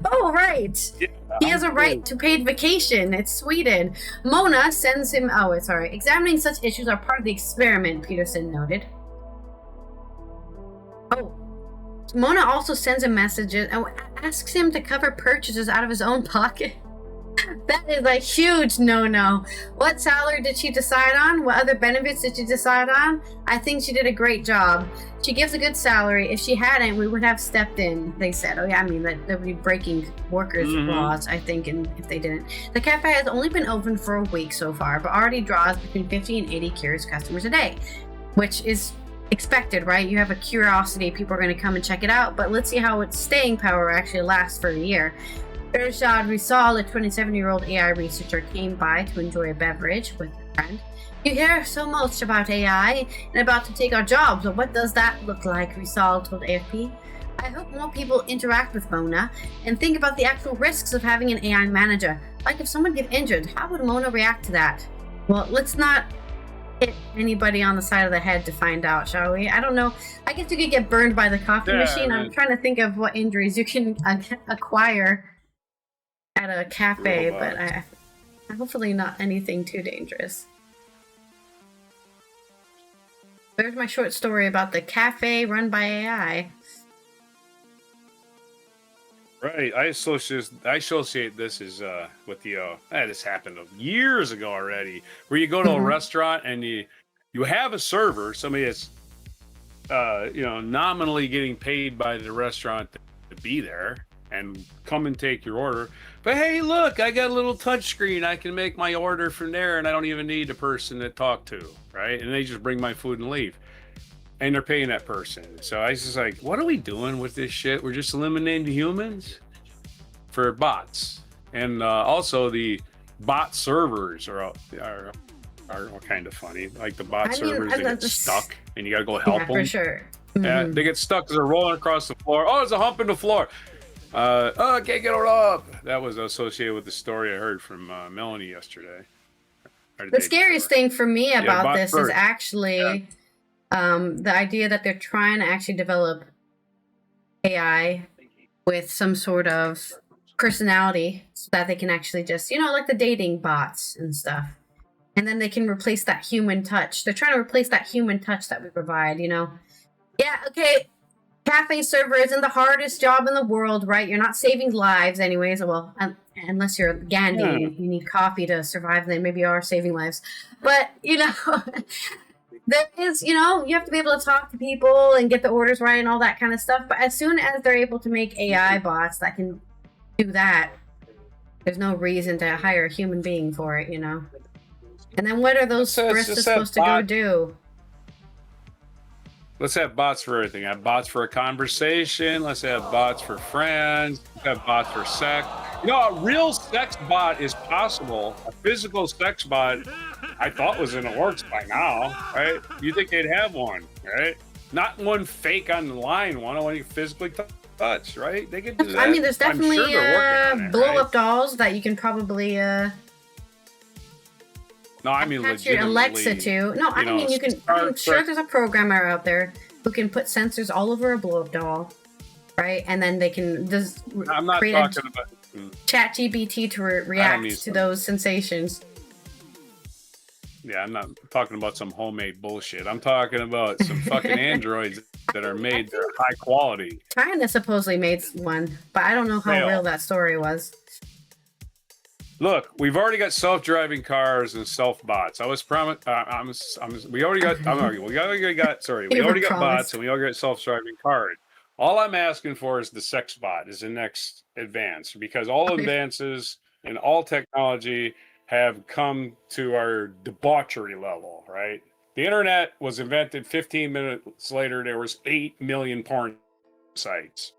Oh, right. Yeah, He has a right to paid vacation. It's Sweden. Mona sends him... Oh, sorry. Examining such issues are part of the experiment, Peterson noted. Oh. Mona also sends him messages and asks him to cover purchases out of his own pocket. That is a huge no-no. What salary did she decide on? What other benefits did she decide on? I think she did a great job. She gives a good salary. If she hadn't, we would have stepped in, they said. Oh yeah, I mean, that would be breaking workers' laws, I think, and if they didn't. The cafe has only been open for a week so far, but already draws between 50 and 80 curious customers a day, which is expected, right? You have a curiosity, people are going to come and check it out, but let's see how its staying power actually lasts for a year. Irshad Rizal, a 27-year-old AI researcher, came by to enjoy a beverage with a friend. You hear so much about AI and about to take our jobs, but what does that look like? Rizal told AFP. I hope more people interact with Mona and think about the actual risks of having an AI manager. Like if someone gets injured, how would Mona react to that? Well, let's not hit anybody on the side of the head to find out, shall we? I don't know. I guess you could get burned by the coffee machine. I'm trying to think of what injuries you can acquire at a cafe, but hopefully not anything too dangerous. There's my short story about the cafe run by AI. Right. I associate this as with the this happened years ago already, where you go to a restaurant and you have a server, somebody that's nominally getting paid by the restaurant to be there and come and take your order. But hey, look, I got a little touch screen. I can make my order from there, and I don't even need a person to talk to, right? And they just bring my food and leave. And they're paying that person. So I was just like, what are we doing with this shit? We're just eliminating humans for bots. And also the bot servers are kind of funny. Like the bot servers that get stuck, and you got to go help them. For sure. Yeah, they get stuck because they're rolling across the floor. Oh, there's a hump in the floor. I can't get it up. That was associated with the story I heard from Melanie yesterday. The scariest thing for me about this is actually the idea that they're trying to actually develop AI with some sort of personality so that they can actually just, like the dating bots and stuff. And then they can replace that human touch. They're trying to replace that human touch that we provide, Yeah, okay. Cafe server isn't the hardest job in the world, right? You're not saving lives anyways. Well, unless you're Gandhi and you need coffee to survive, then maybe you are saving lives. But, there is, you have to be able to talk to people and get the orders right and all that kind of stuff. But as soon as they're able to make AI bots that can do that, there's no reason to hire a human being for it, And then what are those baristas supposed to go do? Let's have bots for everything. Have bots for a conversation. Let's have bots for friends. Let's have bots for sex. A real sex bot is possible. A physical sex bot, I thought was in the works by now, right? You think they'd have one, right? Not one fake online one. I want you physically touch, right? They could do that. I mean, there's definitely blow-up dolls that you can probably No, I mean attach your Alexa to. No, I mean you can. I'm sure there's a programmer out there who can put sensors all over a blow-up doll, right? And then they can just I'm not talking about ChatGPT to react to those sensations. Yeah, I'm not talking about some homemade bullshit. I'm talking about some fucking androids that are made. They're high quality. China supposedly made one, but I don't know how real that story was. Look, we've already got self-driving cars and self-bots. I was promised. We already got. We already got bots and we already got self-driving cars. All I'm asking for is the sex bot is the next advance, because all advances in all technology have come to our debauchery level, right? The internet was invented 15 minutes later. There was 8 million porn sites.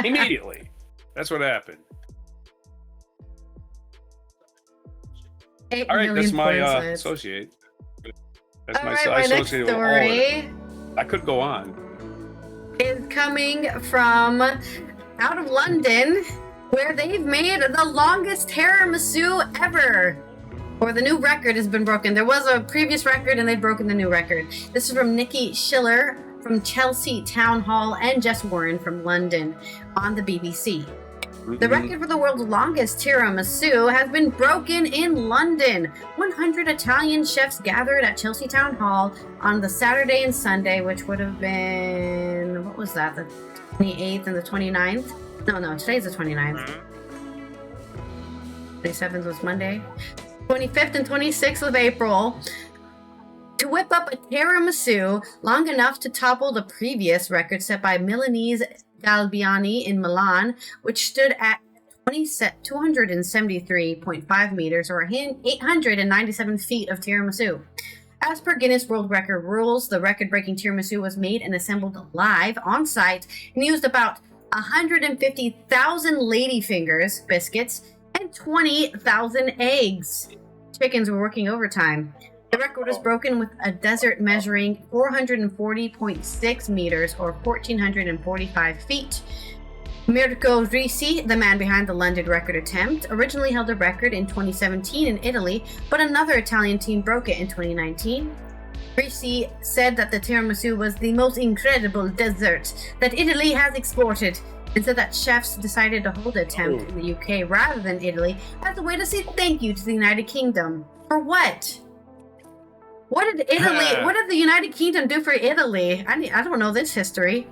Immediately. That's what happened. All right, that's my associate. That's my associate with all of it. I could go on. Is coming from out of London, where they've made the longest tiramisu ever. Or the new record has been broken. There was a previous record and they've broken the new record. This is from Nikki Schiller from Chelsea Town Hall and Jess Warren from London on the BBC. The record for the world's longest tiramisu has been broken in London. 100 Italian chefs gathered at Chelsea Town Hall on the Saturday and Sunday, which would have been, what was that, the 28th and the 29th? No, today's the 29th. 27th was Monday. 25th and 26th of April, to whip up a tiramisu long enough to topple the previous record set by Milanese Galbiani in Milan, which stood at 273.5 meters or 897 feet of tiramisu. As per Guinness World Record rules, the record-breaking tiramisu was made and assembled live on site and used about 150,000 ladyfingers biscuits and 20,000 eggs. Chickens were working overtime. The record was broken with a dessert measuring 440.6 meters or 1,445 feet. Mirko Risi, the man behind the London record attempt, originally held a record in 2017 in Italy, but another Italian team broke it in 2019. Risi said that the tiramisu was the most incredible dessert that Italy has exported, and said that chefs decided to hold the attempt in the UK rather than Italy as a way to say thank you to the United Kingdom. For what? What did the United Kingdom do for Italy? I don't know this history.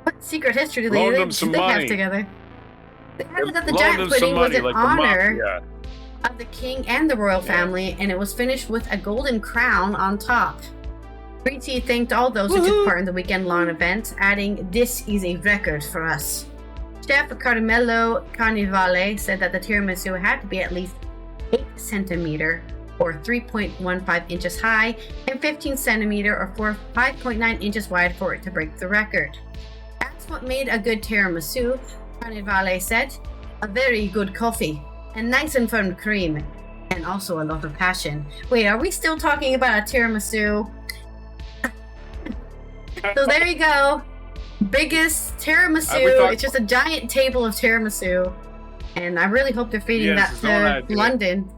What secret history do they have together? They had that the giant pudding was in honor of the king and the royal family, and it was finished with a golden crown on top. Ricci thanked all those who took part in the weekend-long event, adding, "This is a record for us." Chef Carmelo Carnivale said that the tiramisu had to be at least 8 centimeter or 3.15 inches high and 15 centimeter or 5.9 inches wide for it to break the record. That's what made a good tiramisu, Carnivale said. A very good coffee, and nice and firm cream, and also a lot of passion. Wait, are we still talking about a tiramisu? So there you go. Biggest tiramisu. It's just a giant table of tiramisu. And I really hope they're feeding that to London.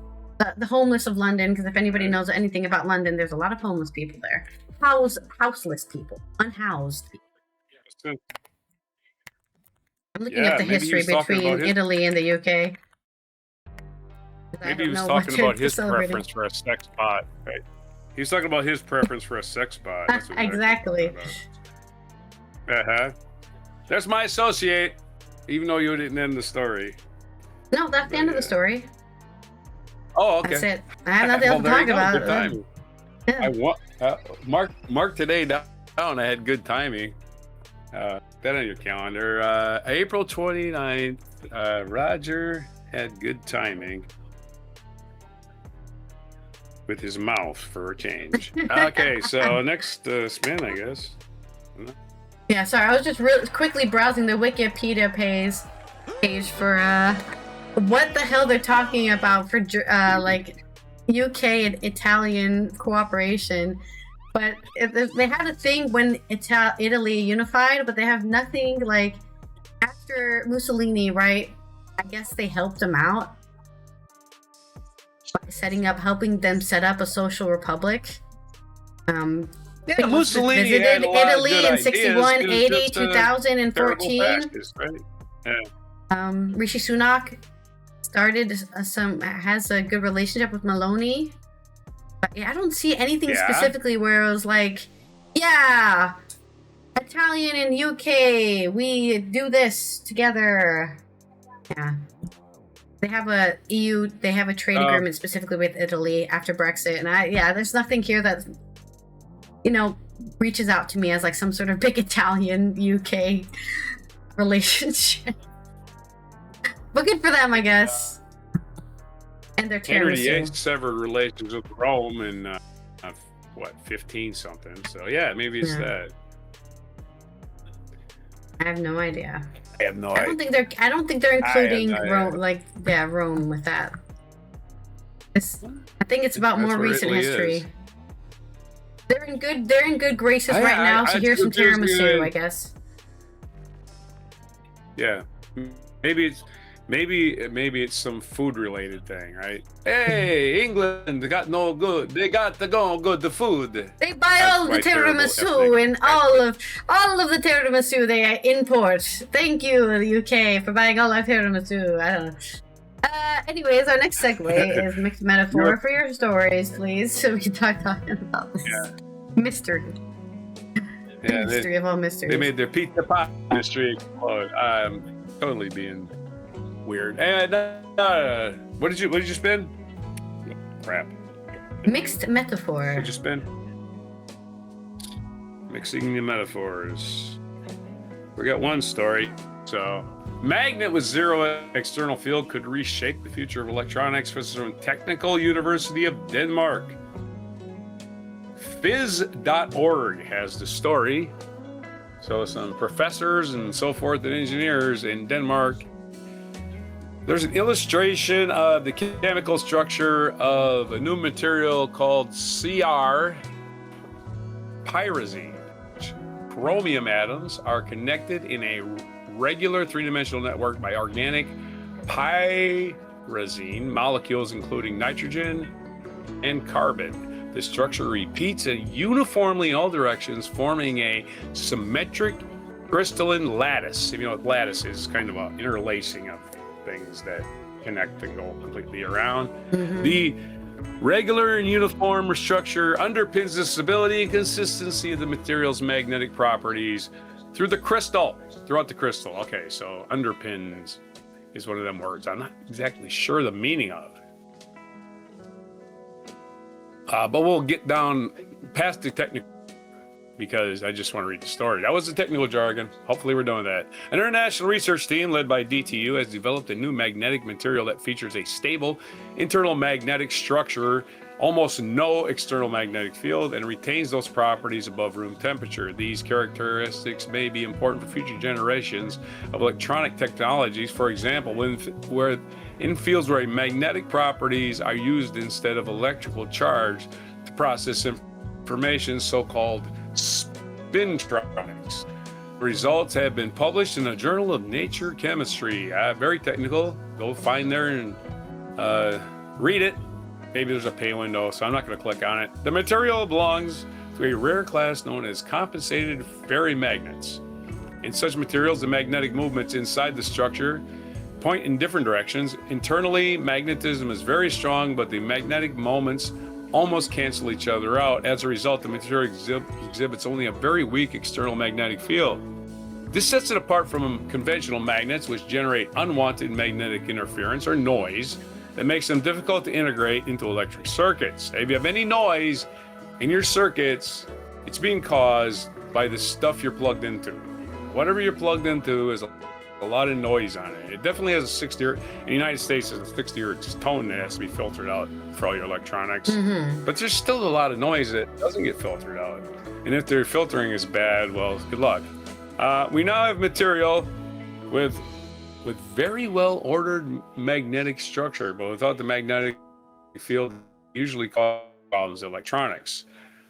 The homeless of London, because if anybody knows anything about London, there's a lot of homeless people there. Houseless people. Unhoused people. I'm looking at the history between Italy and the UK. Maybe he was talking about his preference for a sex bot, right? He's talking about his preference for a sex bot. That's what exactly. That's my associate, even though you didn't end the story. No, that's the end of the story. Oh, okay. That's it. I have nothing else to talk about. Good timing. I want mark today down. I had good timing. That on your calendar. April 29th. Roger had good timing with his mouth for a change. Okay, so next spin, I guess. Yeah, sorry. I was just quickly browsing the Wikipedia page for what the hell they're talking about for like UK and Italian cooperation. But they had a thing when Italy unified, but they have nothing like after Mussolini, right? I guess they helped him out by helping them set up a social republic. Yeah, Mussolini visited Italy in 61, 80, 2014. Fascist, right? Yeah. Rishi Sunak has a good relationship with Maloney. But yeah, I don't see anything specifically where it was like, yeah, Italian and UK, we do this together. Yeah. They have a trade agreement specifically with Italy after Brexit, and there's nothing here that reaches out to me as like some sort of big Italian UK relationship. But good for them, I guess. And their Henry tiramisu. VIII severed relations with Rome in 15 something. So yeah, maybe it's that. I have no idea. I have no idea. I don't think they're including Rome, Rome with that. I think it's about more recent history. Is. They're in good graces right now. So here's some tiramisu, I guess. Yeah, Maybe it's some food related thing, right? Hey, England, they got no good. They got the go good the food. They buy all the tiramisu and all of the tiramisu they import. Thank you, the UK, for buying all our tiramisu. I don't know. Anyways, our next segue is mixed metaphor for your stories, please, so we can start talking about this mystery. Yeah, mystery of all mysteries. They made their pizza pie mystery explode. I'm totally being weird. And what did you spin? Crap. Mixed metaphor. What did you spin? Mixing the metaphors. We got one story. So, magnet with zero external field could reshape the future of electronics. From Technical University of Denmark. Phys.org has the story. So some professors and so forth and engineers in Denmark. There's an illustration of the chemical structure of a new material called Cr pyrazine. Chromium atoms are connected in a regular three-dimensional network by organic pyrazine molecules, including nitrogen and carbon. The structure repeats uniformly in all directions, forming a symmetric crystalline lattice. If you know what lattice is, kind of an interlacing of things that connect and go completely around. Mm-hmm. The regular and uniform structure underpins the stability and consistency of the material's magnetic properties throughout the crystal. Okay, so underpins is one of them words I'm not exactly sure the meaning of. But we'll get down past the technical because I just want to read the story. That was the technical jargon. Hopefully we're doing that. An international research team led by DTU has developed a new magnetic material that features a stable internal magnetic structure, almost no external magnetic field, and retains those properties above room temperature. These characteristics may be important for future generations of electronic technologies. For example, in fields where magnetic properties are used instead of electrical charge to process information, so-called spintronics. Results have been published in the Journal of Nature Chemistry. Very technical. Go find there and read it. Maybe there's a pay window, so I'm not going to click on it. The material belongs to a rare class known as compensated ferrimagnets. In such materials, the magnetic movements inside the structure point in different directions. Internally, magnetism is very strong, but the magnetic moments almost cancel each other out. As a result, the material exhibits only a very weak external magnetic field. This sets it apart from conventional magnets, which generate unwanted magnetic interference or noise that makes them difficult to integrate into electric circuits. If you have any noise in your circuits, it's being caused by the stuff you're plugged into. Whatever you're plugged into is a lot of noise on it. It definitely has a 60 hertz. In the United States, there's a 60 hertz tone that has to be filtered out for all your electronics. Mm-hmm. But there's still a lot of noise that doesn't get filtered out. And if their filtering is bad, well, good luck. We now have material with very well ordered magnetic structure, but without the magnetic field usually cause problems in electronics.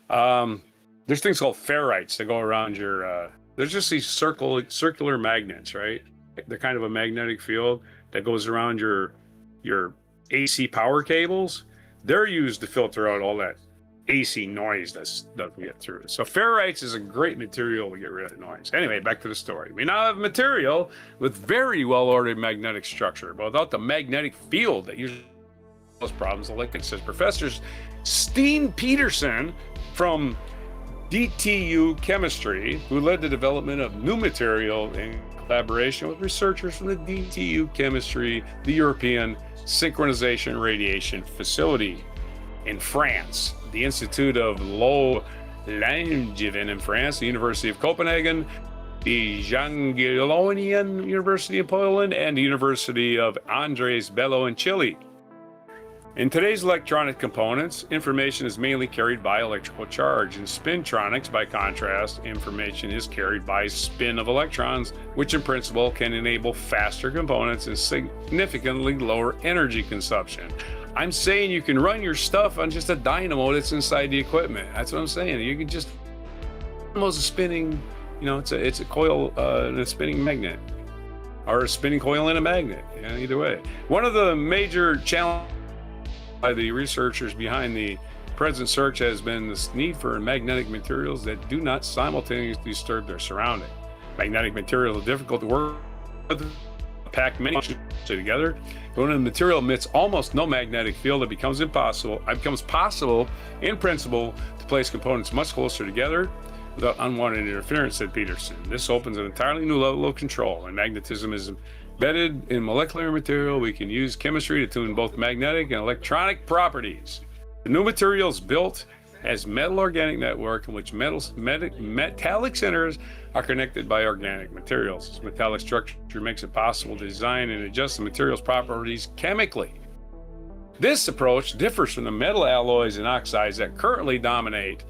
There's things called ferrites that go around your, there's just these circular magnets, right? They're kind of a magnetic field that goes around your AC power cables. They're used to filter out all that AC noise that doesn't get through. So ferrites is a great material to get rid of noise. Anyway, back to the story. We now have material with very well-ordered magnetic structure, but without the magnetic field that usually causes problems, like it says. Professors Steen Peterson from DTU Chemistry, who led the development of new material in collaboration with researchers from the DTU Chemistry, the European Synchronization Radiation Facility in France, the Institute of Low Langevin in France, the University of Copenhagen, the Jagiellonian University in Poland, and the University of Andres Bello in Chile. In today's electronic components, information is mainly carried by electrical charge. In spintronics, by contrast, information is carried by spin of electrons, which in principle can enable faster components and significantly lower energy consumption. I'm saying you can run your stuff on just a dynamo that's inside the equipment. That's what I'm saying. You can just almost a spinning, it's a coil and a spinning magnet. or a spinning coil and a magnet. Yeah, either way. One of the major challenges by the researchers behind the present search has been this need for magnetic materials that do not simultaneously disturb their surrounding. Magnetic materials are difficult to work with, pack many together. But when a material emits almost no magnetic field, it becomes possible in principle to place components much closer together without unwanted interference, said Peterson. This opens an entirely new level of control. When magnetism is embedded in molecular material, we can use chemistry to tune both magnetic and electronic properties. The new material is built as metal organic network in which metallic centers are connected by organic materials. This metallic structure makes it possible to design and adjust the material's properties chemically. This approach differs from the metal alloys and oxides that currently dominate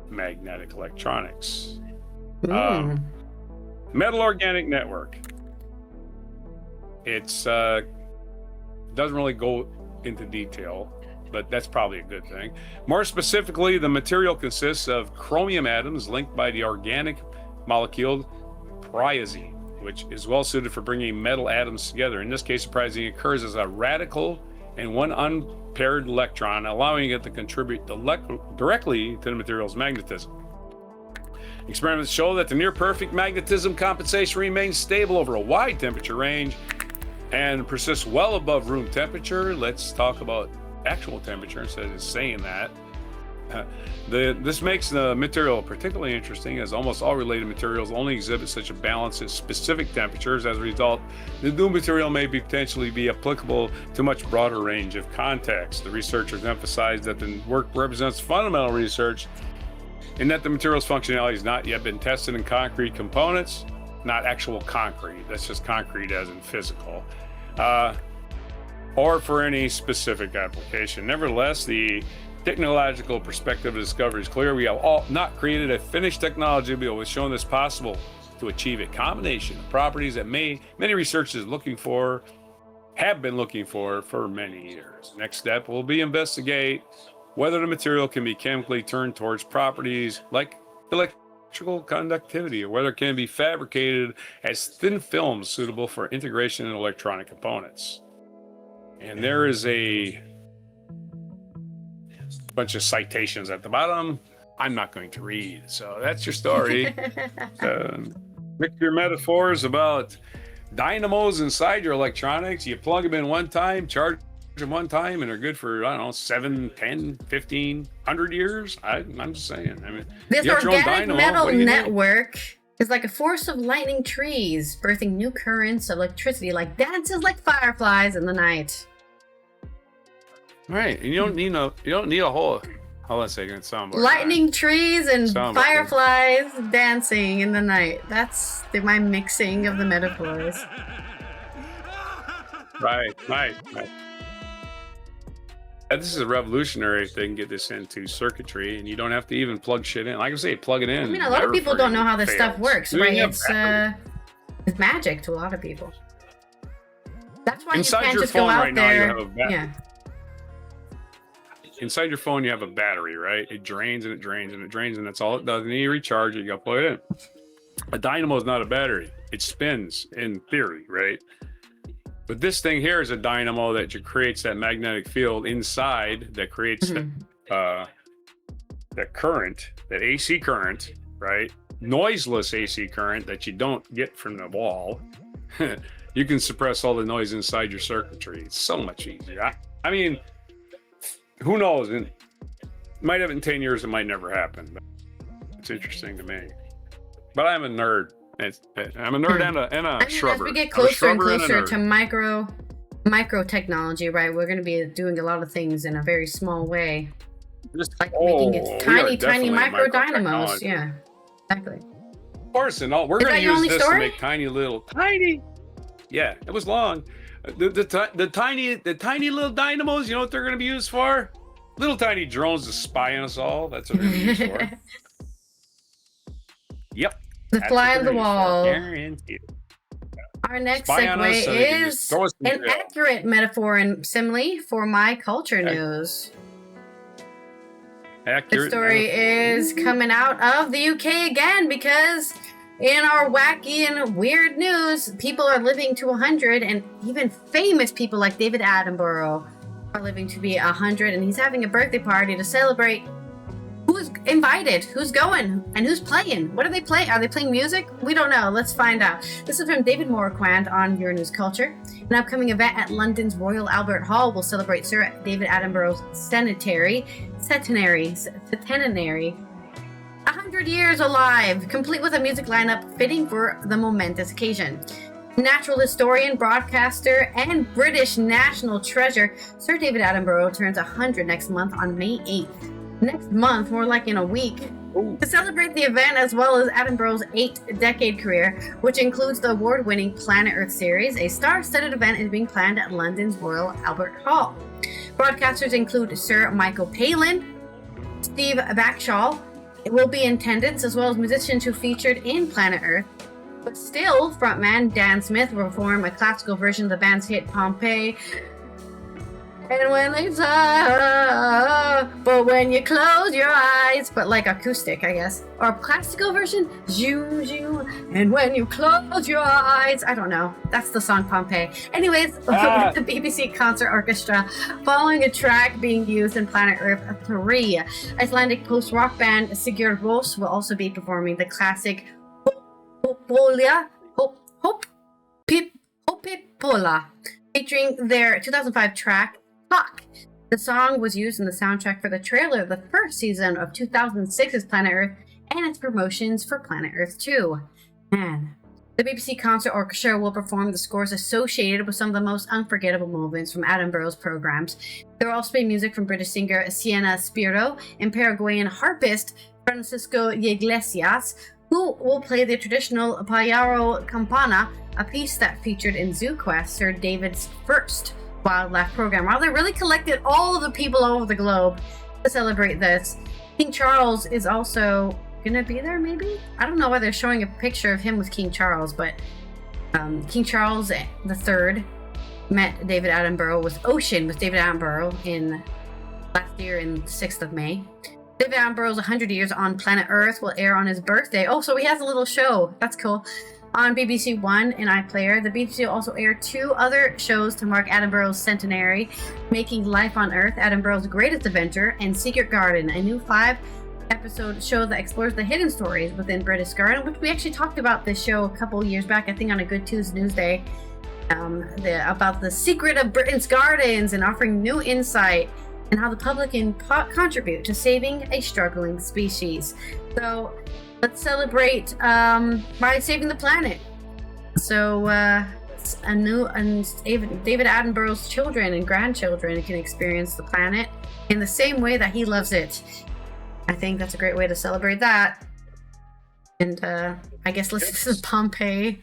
magnetic electronics. Metal organic network. It's doesn't really go into detail, but that's probably a good thing. More specifically, the material consists of chromium atoms linked by the organic molecule pyrazine, which is well suited for bringing metal atoms together. In this case, the pyrazine occurs as a radical and one unpaired electron, allowing it to contribute directly to the material's magnetism. Experiments show that the near-perfect magnetism compensation remains stable over a wide temperature range and persists well above room temperature. Let's talk about actual temperature instead of saying that. This makes the material particularly interesting, as almost all related materials only exhibit such a balance at specific temperatures. As a result, the new material may potentially be applicable to a much broader range of contexts. The researchers emphasized that the work represents fundamental research and that the material's functionality has not yet been tested in concrete components, not actual concrete, that's just concrete as in physical, or for any specific application. Nevertheless, the technological perspective of the discovery is clear. We have not created a finished technology, but we've shown this possible to achieve a combination of properties that many researchers have been looking for many years. Next step will be investigate whether the material can be chemically turned towards properties like electrical conductivity, or whether it can be fabricated as thin films suitable for integration in electronic components. And there is a bunch of citations at the bottom I'm not going to read. So that's your story. Pick your metaphors about dynamos inside your electronics. You plug them in one time, charge them one time, and they're good for, I don't know, 7, 10, 15, 100 years. I'm just saying. I mean, this organic metal network is like a force of lightning trees, birthing new currents of electricity, like dances like fireflies in the night. Right, and you don't need a whole. Hold on a second, soundboard. Lightning trees and fireflies dancing in the night. That's my mixing of the metaphors. Right. This is a revolutionary if they can get this into circuitry, and you don't have to even plug shit in. Like I say, plug it in. I mean, a lot of people don't know how this stuff works, right? It's magic to a lot of people. That's why inside you can't your just phone go out right there. Now, you have a battery. Inside your phone, you have a battery, right? It drains and it drains and it drains, and that's all it does. And then you recharge it, you gotta plug it in. A dynamo is not a battery. It spins in theory, right? But this thing here is a dynamo that creates that magnetic field inside that creates that current, that AC current, right? Noiseless AC current that you don't get from the wall. You can suppress all the noise inside your circuitry. It's so much easier. I mean, who knows? It might have it in 10 years. It might never happen. But it's interesting to me. But I'm a nerd. I'm a nerd and a shrubber. As we get closer and closer to micro technology, right? We're going to be doing a lot of things in a very small way, like making it tiny micro dynamos. Yeah, exactly. Of course, and all we're going to use this to make tiny. Yeah, it was long. The tiny little dynamos. You know what they're going to be used for? Little tiny drones to spy on us all. That's what they're going to be used for. Yep. The fly on the wall. Our next segue is an accurate metaphor and simile for my culture news. The story is coming out of the UK again because In our wacky and weird news, people are living to 100, and even famous people like David Attenborough are living to be 100, and he's having a birthday party to celebrate. Who's invited? Who's going? And who's playing? What are they playing? Are they playing music? We don't know. Let's find out. This is from David Morequand on Your News Culture. An upcoming event at London's Royal Albert Hall will celebrate Sir David Attenborough's centenary, 100 years alive, complete with a music lineup fitting for the momentous occasion. Natural historian, broadcaster, and British national treasure, Sir David Attenborough turns 100 next month on May 8th. Next month, more like in a week. Ooh. To celebrate the event, as well as Attenborough's 8-decade career, which includes the award-winning Planet Earth series, a star-studded event is being planned at London's Royal Albert Hall. Broadcasters include Sir Michael Palin, Steve Backshall will be in attendance, as well as musicians who featured in Planet Earth. But still, frontman Dan Smith will perform a classical version of the band's hit Pompeii. And when they talk, but when you close your eyes, but like acoustic, I guess, or classical version, zoom, zoom, and when you close your eyes, I don't know. That's the song Pompeii. Anyways, the BBC Concert Orchestra, following a track being used in Planet Earth 3. Icelandic post-rock band Sigur Rós will also be performing the classic Hopipola, featuring their 2005 track Talk. The song was used in the soundtrack for the trailer of the first season of 2006's Planet Earth and its promotions for Planet Earth 2. Man. The BBC Concert Orchestra will perform the scores associated with some of the most unforgettable moments from Attenborough's programs. There will also be music from British singer Sienna Spiro and Paraguayan harpist Francisco Iglesias, who will play the traditional Payaro Campana, a piece that featured in Zoo Quest, Sir David's first wildlife program. Wow, they really collected all of the people all over the globe to celebrate this. King Charles is also gonna be there, maybe? I don't know why they're showing a picture of him with King Charles, but King Charles III met David Attenborough with David Attenborough in last year in 6th of May. David Attenborough's 100 Years on Planet Earth will air on his birthday. Oh, so he has a little show. That's cool. On BBC One and iPlayer, the BBC will also air 2 other shows to mark Attenborough's centenary, Making Life on Earth, Attenborough's Greatest Adventure, and Secret Garden, a new 5-episode show that explores the hidden stories within British Garden, which we actually talked about this show a couple years back, I think on a Good Tuesday Newsday, about the secret of Britain's gardens and offering new insight and how the public can contribute to saving a struggling species. So let's celebrate by saving the planet. So David Attenborough's children and grandchildren can experience the planet in the same way that he loves it. I think that's a great way to celebrate that. And I guess listen to Pompeii,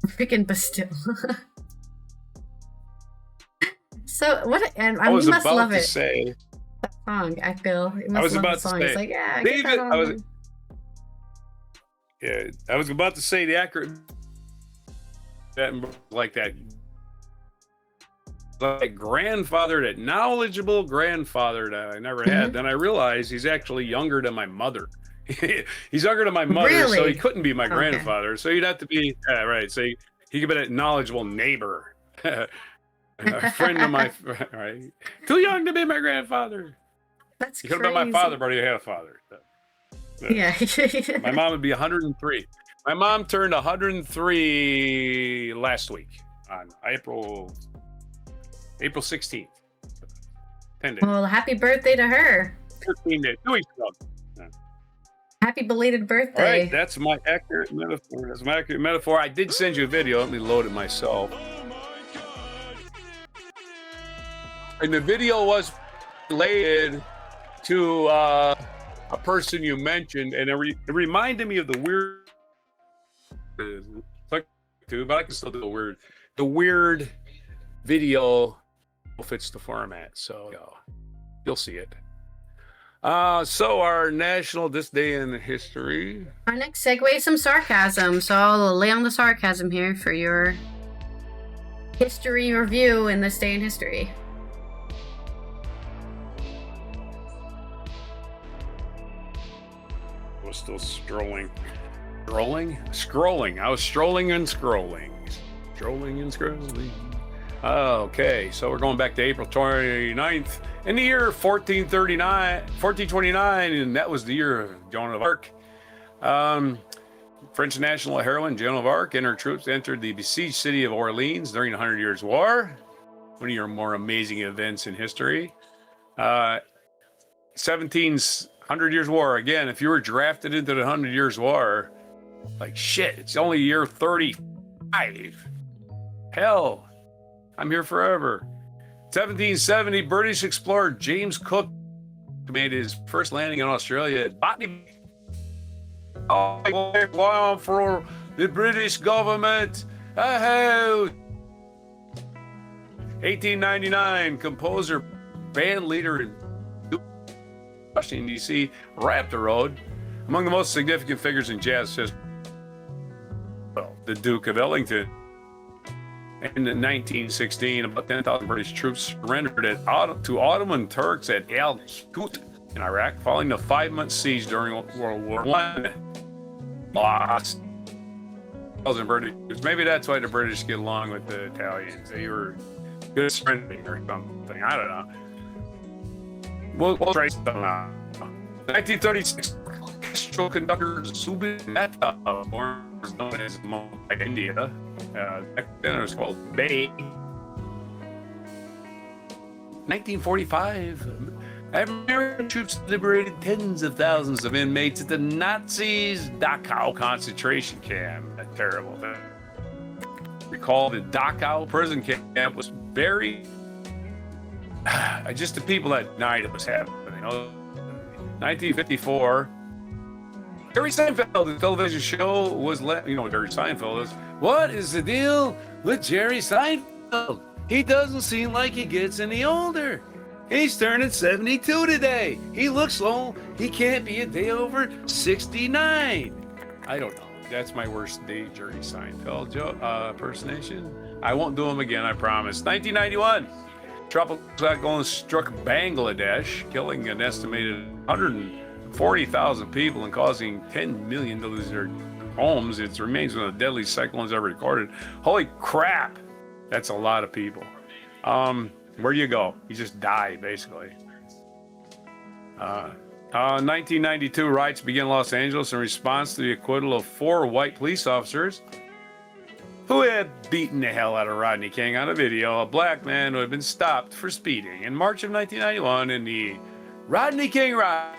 freaking Bastille. So what? And I must love it. Say, that song, I feel. I was about to say, it's like, yeah, David. I was about to say the accurate like that grandfather, that knowledgeable grandfather that I never had. Then I realized he's actually younger than my mother. He's younger than my mother, really? So he couldn't be my grandfather. So you'd have to be right. So he could be a knowledgeable neighbor. A friend of my, right? Too young to be my grandfather. That's he could have been my father, but he had a father. Yeah. My mom would be 103. My mom turned 103 last week on April 16th. 10 days. Well, happy birthday to her. 13 days. 2 weeks ago. Yeah. Happy belated birthday. All right, that's my accurate metaphor. I did send you a video. Let me load it myself. And the video was related to a person you mentioned, and it reminded me of the weird, but I can still do the weird video fits the format, so you'll see it. So our national this day in history. Our next segue is some sarcasm, so I'll lay on the sarcasm here for your history review in this day in history. Was still strolling. Scrolling. I was strolling and scrolling. Strolling and scrolling. Okay, so we're going back to April 29th in the year 1429, and that was the year of Joan of Arc. French national heroine Joan of Arc and her troops entered the besieged city of Orleans during the 100 Years' War. One of your more amazing events in history. 100 Years' War. Again, if you were drafted into the 100 Years' War, like shit, it's only year 35. Hell, I'm here forever. 1770, British explorer James Cook made his first landing in Australia at Botany. Oh, for the British government. 1899, composer, band leader in Washington, D.C., Raptor Road. Among the most significant figures in jazz history, well, the Duke of Ellington. In 1916, about 10,000 British troops surrendered to Ottoman Turks at Al Kut in Iraq, following the 5-month siege during World War I. Lost 1,000 British troops. Maybe that's why the British get along with the Italians. They were good at surrendering or something. I don't know. We'll try something out. 1936, orchestral conductor Zubin Mehta, born known as Mumbai, India. Back then it was called Bay. 1945, American troops liberated tens of thousands of inmates at the Nazis' Dachau concentration camp. A terrible thing. Recall the Dachau prison camp was very just the people that night it was happening. 1954, Jerry Seinfeld, the television show was Jerry Seinfeld is. What is the deal with Jerry Seinfeld? He doesn't seem like he gets any older. He's turning 72 today. He looks old. He can't be a day over 69. I don't know. That's my worst day, Jerry Seinfeld impersonation. I won't do him again, I promise. 1991. Tropical cyclone struck Bangladesh, killing an estimated 140,000 people and causing 10 million to lose their homes. It remains one of the deadliest cyclones ever recorded. Holy crap! That's a lot of people. Where do you go? You just die, basically. 1992, riots began in Los Angeles in response to the acquittal of 4 white police officers who had beaten the hell out of Rodney King on a video, a black man who had been stopped for speeding. In March of 1991, in the Rodney King riot,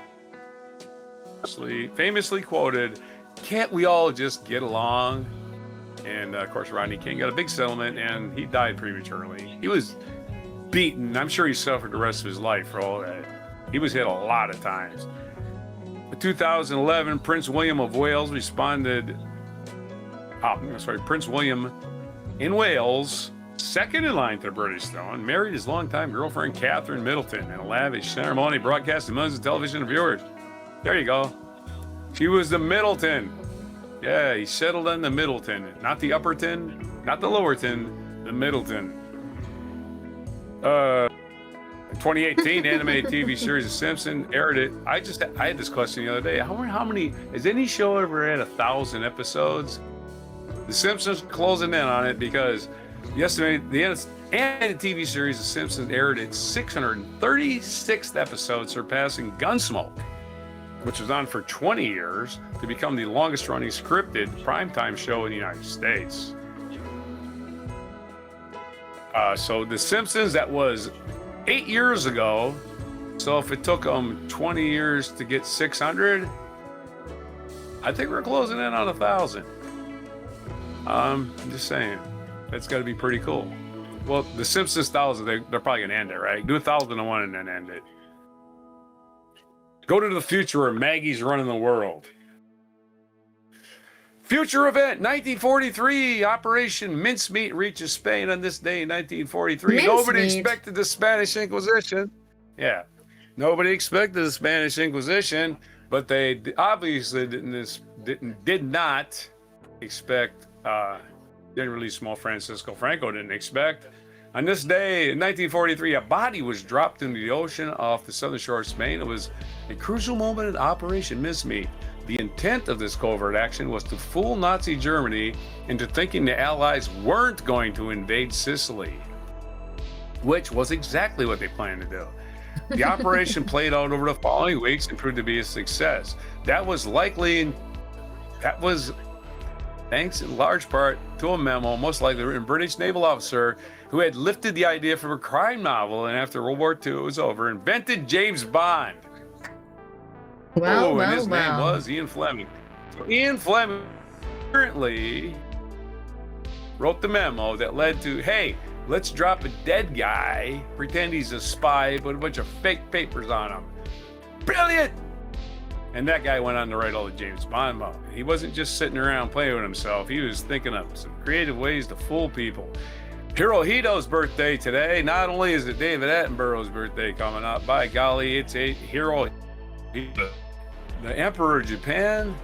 famously quoted, "Can't we all just get along?" And of course, Rodney King got a big settlement and he died prematurely. He was beaten. I'm sure he suffered the rest of his life for all that. He was hit a lot of times. In 2011, Prince William of Wales Prince William in Wales, second in line to the British throne, married his longtime girlfriend Catherine Middleton in a lavish ceremony broadcast to millions of television viewers. There you go. She was the Middleton. Yeah, he settled on the Middleton, not the Upperton, not the Lowerton, the Middleton. 2018 animated TV series The Simpsons aired it. I had this question the other day. How many has any show ever had 1,000 episodes? The Simpsons are closing in on it because the animated TV series The Simpsons aired its 636th episode, surpassing Gunsmoke, which was on for 20 years to become the longest running scripted primetime show in the United States. So The Simpsons, that was 8 years ago. So if it took them 20 years to get 600, I think we're closing in on 1,000. I'm just saying, that's got to be pretty cool. Well, The Simpsons 1,000, they're probably going to end it, right? Do 1,001 and then end it. Go to the future where Maggie's running the world. Future event, 1943, Operation Mincemeat reaches Spain on this day in 1943. Nobody expected the Spanish Inquisition. Yeah, nobody expected the Spanish Inquisition, but they obviously did not expect, didn't release small Francisco Franco didn't expect. On this day in 1943, a body was dropped into the ocean off the southern shore of Spain. It was a crucial moment in Operation Mincemeat. The intent of this covert action was to fool Nazi Germany into thinking the Allies weren't going to invade Sicily, which was exactly what they planned to do. The operation played out over the following weeks and proved to be a success. That was thanks in large part to a memo, most likely written British naval officer who had lifted the idea from a crime novel and after World War II was over, invented James Bond. And his name was Ian Fleming. So Ian Fleming currently wrote the memo that led to, hey, let's drop a dead guy, pretend he's a spy, put a bunch of fake papers on him. Brilliant! And that guy went on to write all the James Bond movies. He wasn't just sitting around playing with himself. He was thinking of some creative ways to fool people. Hirohito's birthday today. Not only is it David Attenborough's birthday coming up, by golly, it's a Hirohito, the Emperor of Japan,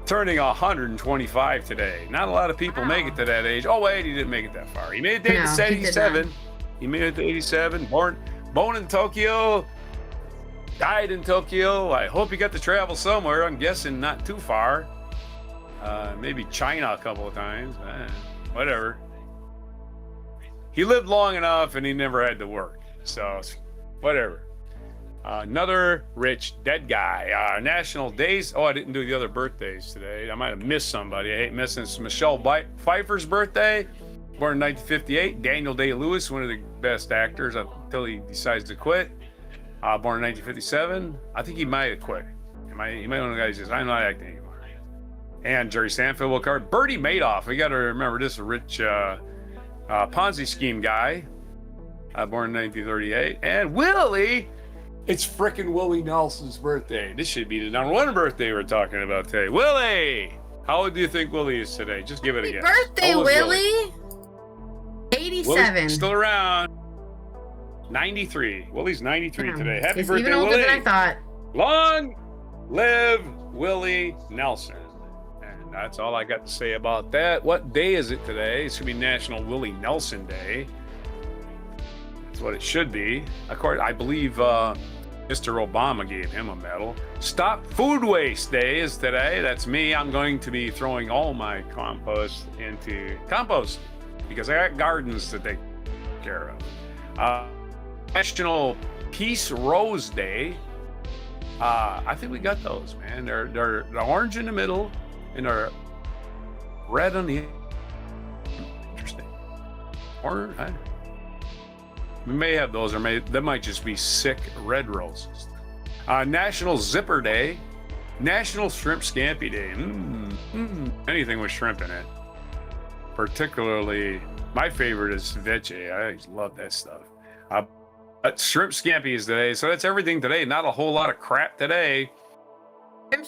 turning 125 today. Not a lot of people make it to that age. Oh wait, he didn't make it that far. He made it to 87. He made it to 87. Born in Tokyo, died in Tokyo. I hope he got to travel somewhere. I'm guessing not too far. Maybe China a couple of times. Whatever. He lived long enough and he never had to work. So, whatever. Another rich dead guy. National days. Oh, I didn't do the other birthdays today. I might have missed somebody. I hate missing. It's Michelle Pfeiffer's birthday. Born in 1958. Daniel Day-Lewis, one of the best actors until he decides to quit. Born in 1957. I think he might have quit. He might one of the guys says, I'm not acting anymore. And Jerry Seinfeld will card. Bernie Madoff. We got to remember this, a rich Ponzi scheme guy. Born in 1938. And Willie. It's frickin' Willie Nelson's birthday. This should be the number one birthday we're talking about today. Willie! How old do you think Willie is today? Just give it a guess. Happy birthday, Willie! 87. Willie's still around. 93. Willie's 93 today. Happy He's birthday, even older Willie! Than I thought. Long live Willie Nelson. And that's all I got to say about that. What day is it today? It's going to be National Willie Nelson Day. That's what it should be. Of course, I believe Mr. Obama gave him a medal. Stop Food Waste Day is today. That's me. I'm going to be throwing all my compost into compost because I got gardens to take care of. National Peace Rose Day. I think we got those, man. They're orange in the middle and they're red on the. Interesting. Orange. We may have those, or that might just be sick red roses. National Zipper Day. National Shrimp Scampi Day. Anything with shrimp in it. Particularly, my favorite is ceviche. I love that stuff. Shrimp Scampi is today, so that's everything today. Not a whole lot of crap today.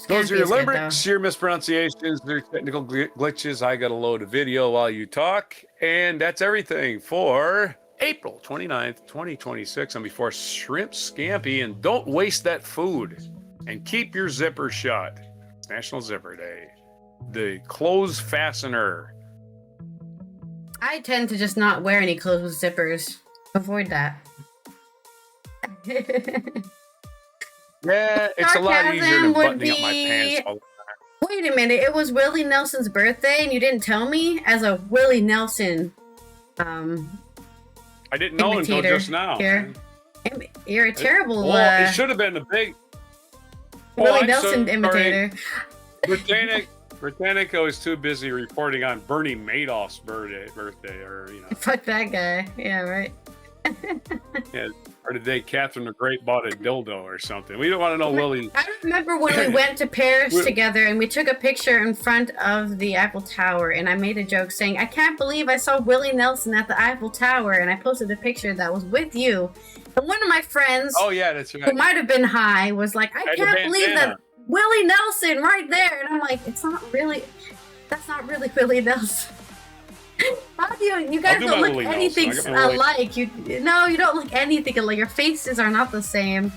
Those are your limericks, your mispronunciations, their technical glitches. I got to load a video while you talk, and that's everything for April 29th, 2026, and before Shrimp Scampi. And don't waste that food and keep your zipper shut. It's National Zipper Day. The clothes fastener. I tend to just not wear any clothes with zippers. Avoid that. Yeah, it's a lot easier than buttoning up my pants all the time. Wait a minute, it was Willie Nelson's birthday and you didn't tell me? As a Willie Nelson I didn't know until just now. You're a terrible. Well, it should have been a big Willie Nelson imitator. Britannica was too busy reporting on Bernie Madoff's birthday, or Fuck that guy. Yeah, right. Yeah, or the day Catherine the Great bought a dildo or something. We don't want to know Willie. I remember when we went to Paris together and we took a picture in front of the Eiffel Tower, and I made a joke saying, I can't believe I saw Willie Nelson at the Eiffel Tower, and I posted a picture that was with you. And one of my friends, oh yeah, that's right, who might have been high, was like, I can't believe that Willie Nelson right there. And I'm like, that's not really Willie Nelson. How do you guys don't look anything alike? You don't look anything alike. Your faces are not the same.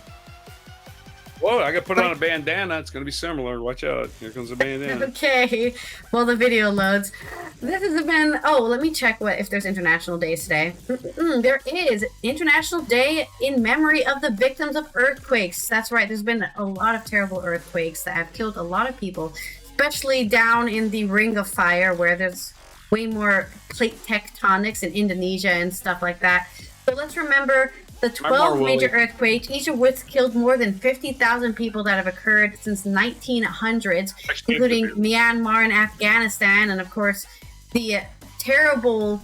Whoa, I got to put on a bandana. It's going to be similar. Watch out. Here comes a bandana. Okay, well, the video loads. This has been... Oh, let me check if there's international days today. There is International Day in memory of the victims of earthquakes. That's right, there's been a lot of terrible earthquakes that have killed a lot of people, especially down in the Ring of Fire, where there's way more plate tectonics in Indonesia and stuff like that. So let's remember the 12 major earthquakes, each of which killed more than 50,000 people that have occurred since 1900s, including Myanmar and Afghanistan, and of course the terrible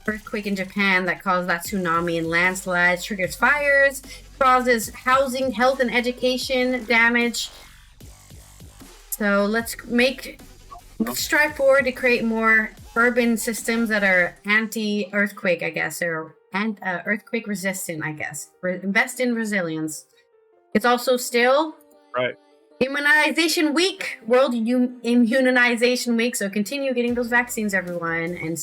earthquake in Japan that caused that tsunami and landslides, triggers fires, causes housing, health, and education damage. So let's strive forward to create more urban systems that are anti-earthquake, I guess, or earthquake resistant, I guess. Invest in resilience. It's also still Immunization Week, World Immunization Week. So continue getting those vaccines, everyone, and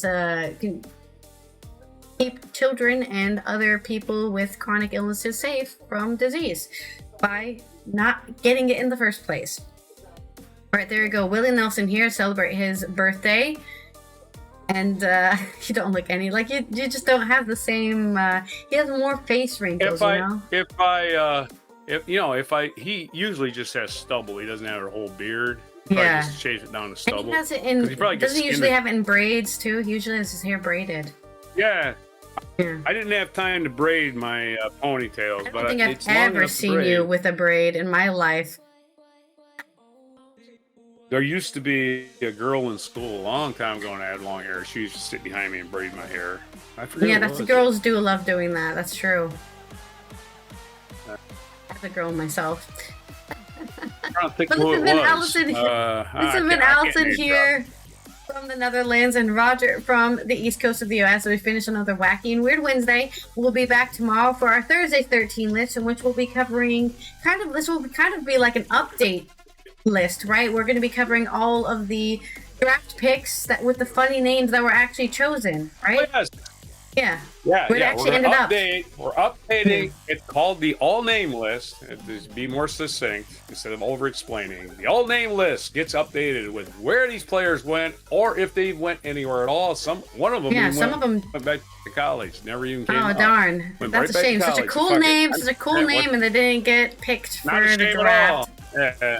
keep children and other people with chronic illnesses safe from disease by not getting it in the first place. All right, there you go. Willie Nelson here celebrate his birthday. And you don't look any like you just don't have the same he has more face wrinkles, He usually just has stubble. He doesn't have a whole beard. Yeah, just shaves it down to stubble. And he has it in, doesn't he usually have it in braids too? He usually has his hair braided. Yeah. I didn't have time to braid my ponytails, but I don't think I've ever seen you with a braid in my life. There used to be a girl in school a long time ago, and I had long hair. She used to sit behind me and braid my hair. I forget. Yeah, that's the girls do love doing that. That's true. As a girl myself. But this has been Allison. This has been Allison here from the Netherlands, and Roger from the East Coast of the US. So we finished another Wacky and Weird Wednesday. We'll be back tomorrow for our Thursday 13 list, in which we'll be covering this will kind of be like an update list, right? We're going to be covering all of the draft picks with the funny names that were actually chosen, right? Oh, yes. Yeah. We're updating. It's called the all-name list. To be more succinct, instead of over-explaining, the all-name list gets updated with where these players went, or if they went anywhere at all. One of them went back to college, never even came up. Oh darn, that's a shame. Such a cool name, and they didn't get picked for the draft. Yeah.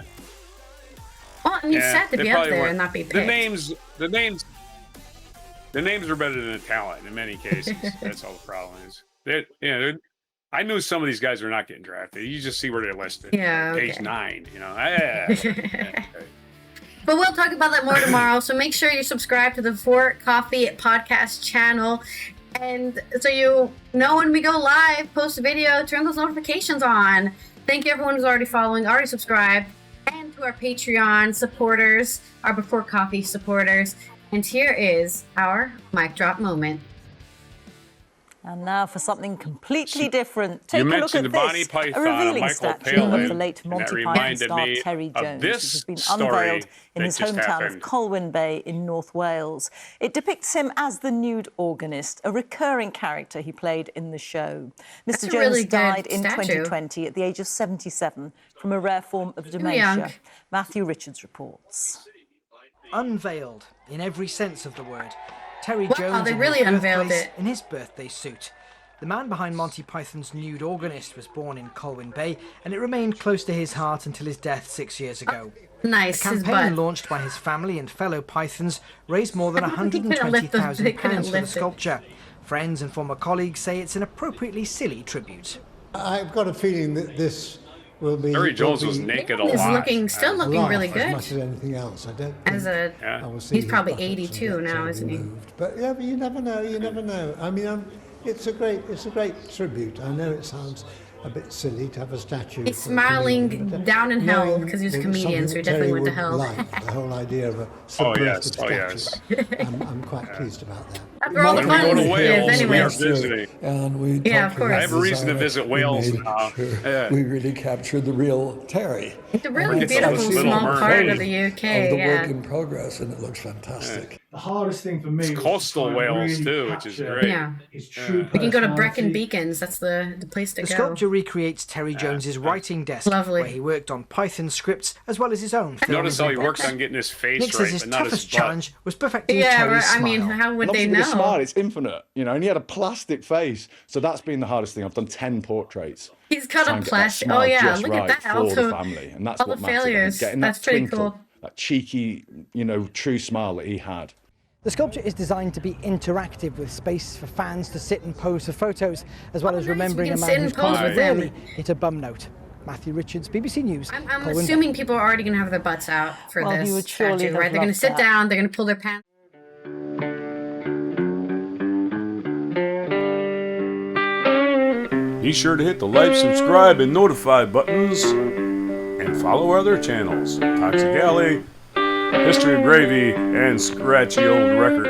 Well, and you said to be up there and not be picked. The names are better than the talent in many cases. That's all the problem is. I knew some of these guys were not getting drafted. You just see where they're listed. Yeah. Page 9, But we'll talk about that more tomorrow. So make sure you subscribe to the For Coffee podcast channel. And so you know when we go live, post a video, turn those notifications on. Thank you everyone who's already following, already subscribed. And to our Patreon supporters, our Before Coffee supporters. And here is our mic drop moment. And now for something completely different. Take a look at Bonnie this, Python, a revealing Michael statue Palin, of the late Monty Python star Terry Jones, which has been unveiled in his hometown of Colwyn Bay in North Wales. It depicts him as the nude organist, a recurring character he played in the show. Mr. Jones died in 2020 at the age of 77 from a rare form of dementia. Matthew Richards reports. Unveiled in every sense of the word. Terry Jones in his birthday suit. The man behind Monty Python's nude organist was born in Colwyn Bay, and it remained close to his heart until his death 6 years ago. Nice. A campaign launched by his family and fellow Pythons raised more than £120,000 for the sculpture. Friends and former colleagues say it's an appropriately silly tribute. I've got a feeling that this will be... Terry Jones was naked a lot. Still looking really good. As much as anything else. I don't think he's probably 82 now, isn't he? But yeah, but you never know. You never know. I mean, it's a great tribute. I know it sounds a bit silly to have a statue. He's smiling down in hell because he was a comedian, so he definitely went to hell. The whole idea of a subversive statue. I'm quite pleased about that. After all the fun we go to Wales, anyway. we are visiting. And of course. I have a reason to visit Wales now. We really captured the real Terry. It's a really beautiful small part of the UK. Of the work in progress, and it looks fantastic. The hardest thing for me it's coastal Wales too, which is great. Yeah. You can go to Brecon Beacons. That's the place to go. The sculpture recreates Terry Jones's writing desk, where he worked on Python scripts as well as his own. Notice how he works on getting his face Nick right, says his but not his toughest butt. challenge was perfecting Yeah, Terry's I mean, smile. how would they With know? a smile, it's infinite, you know, and he had a plastic face. So that's been the hardest thing. I've done 10 portraits. He's cut Try a and get that plastic. smile Oh yeah, just look right at that. for Also, the family. And that's all what the matters. failures. Getting That's that pretty twinkle, cool. that cheeky, you know, true smile that he had. The sculpture is designed to be interactive, with space for fans to sit and pose for photos, as well as remembering a man whose comment rarely hit a bum note. Matthew Richards, BBC News. I'm assuming people are already going to have their butts out for Well, he this would surely statue, have right? They're going to loved sit that. down, they're going to pull their pants. Be sure to hit the like, subscribe, and notify buttons, and follow our other channels, Toxic Alley, History of Gravy, and Scratchy Old Records.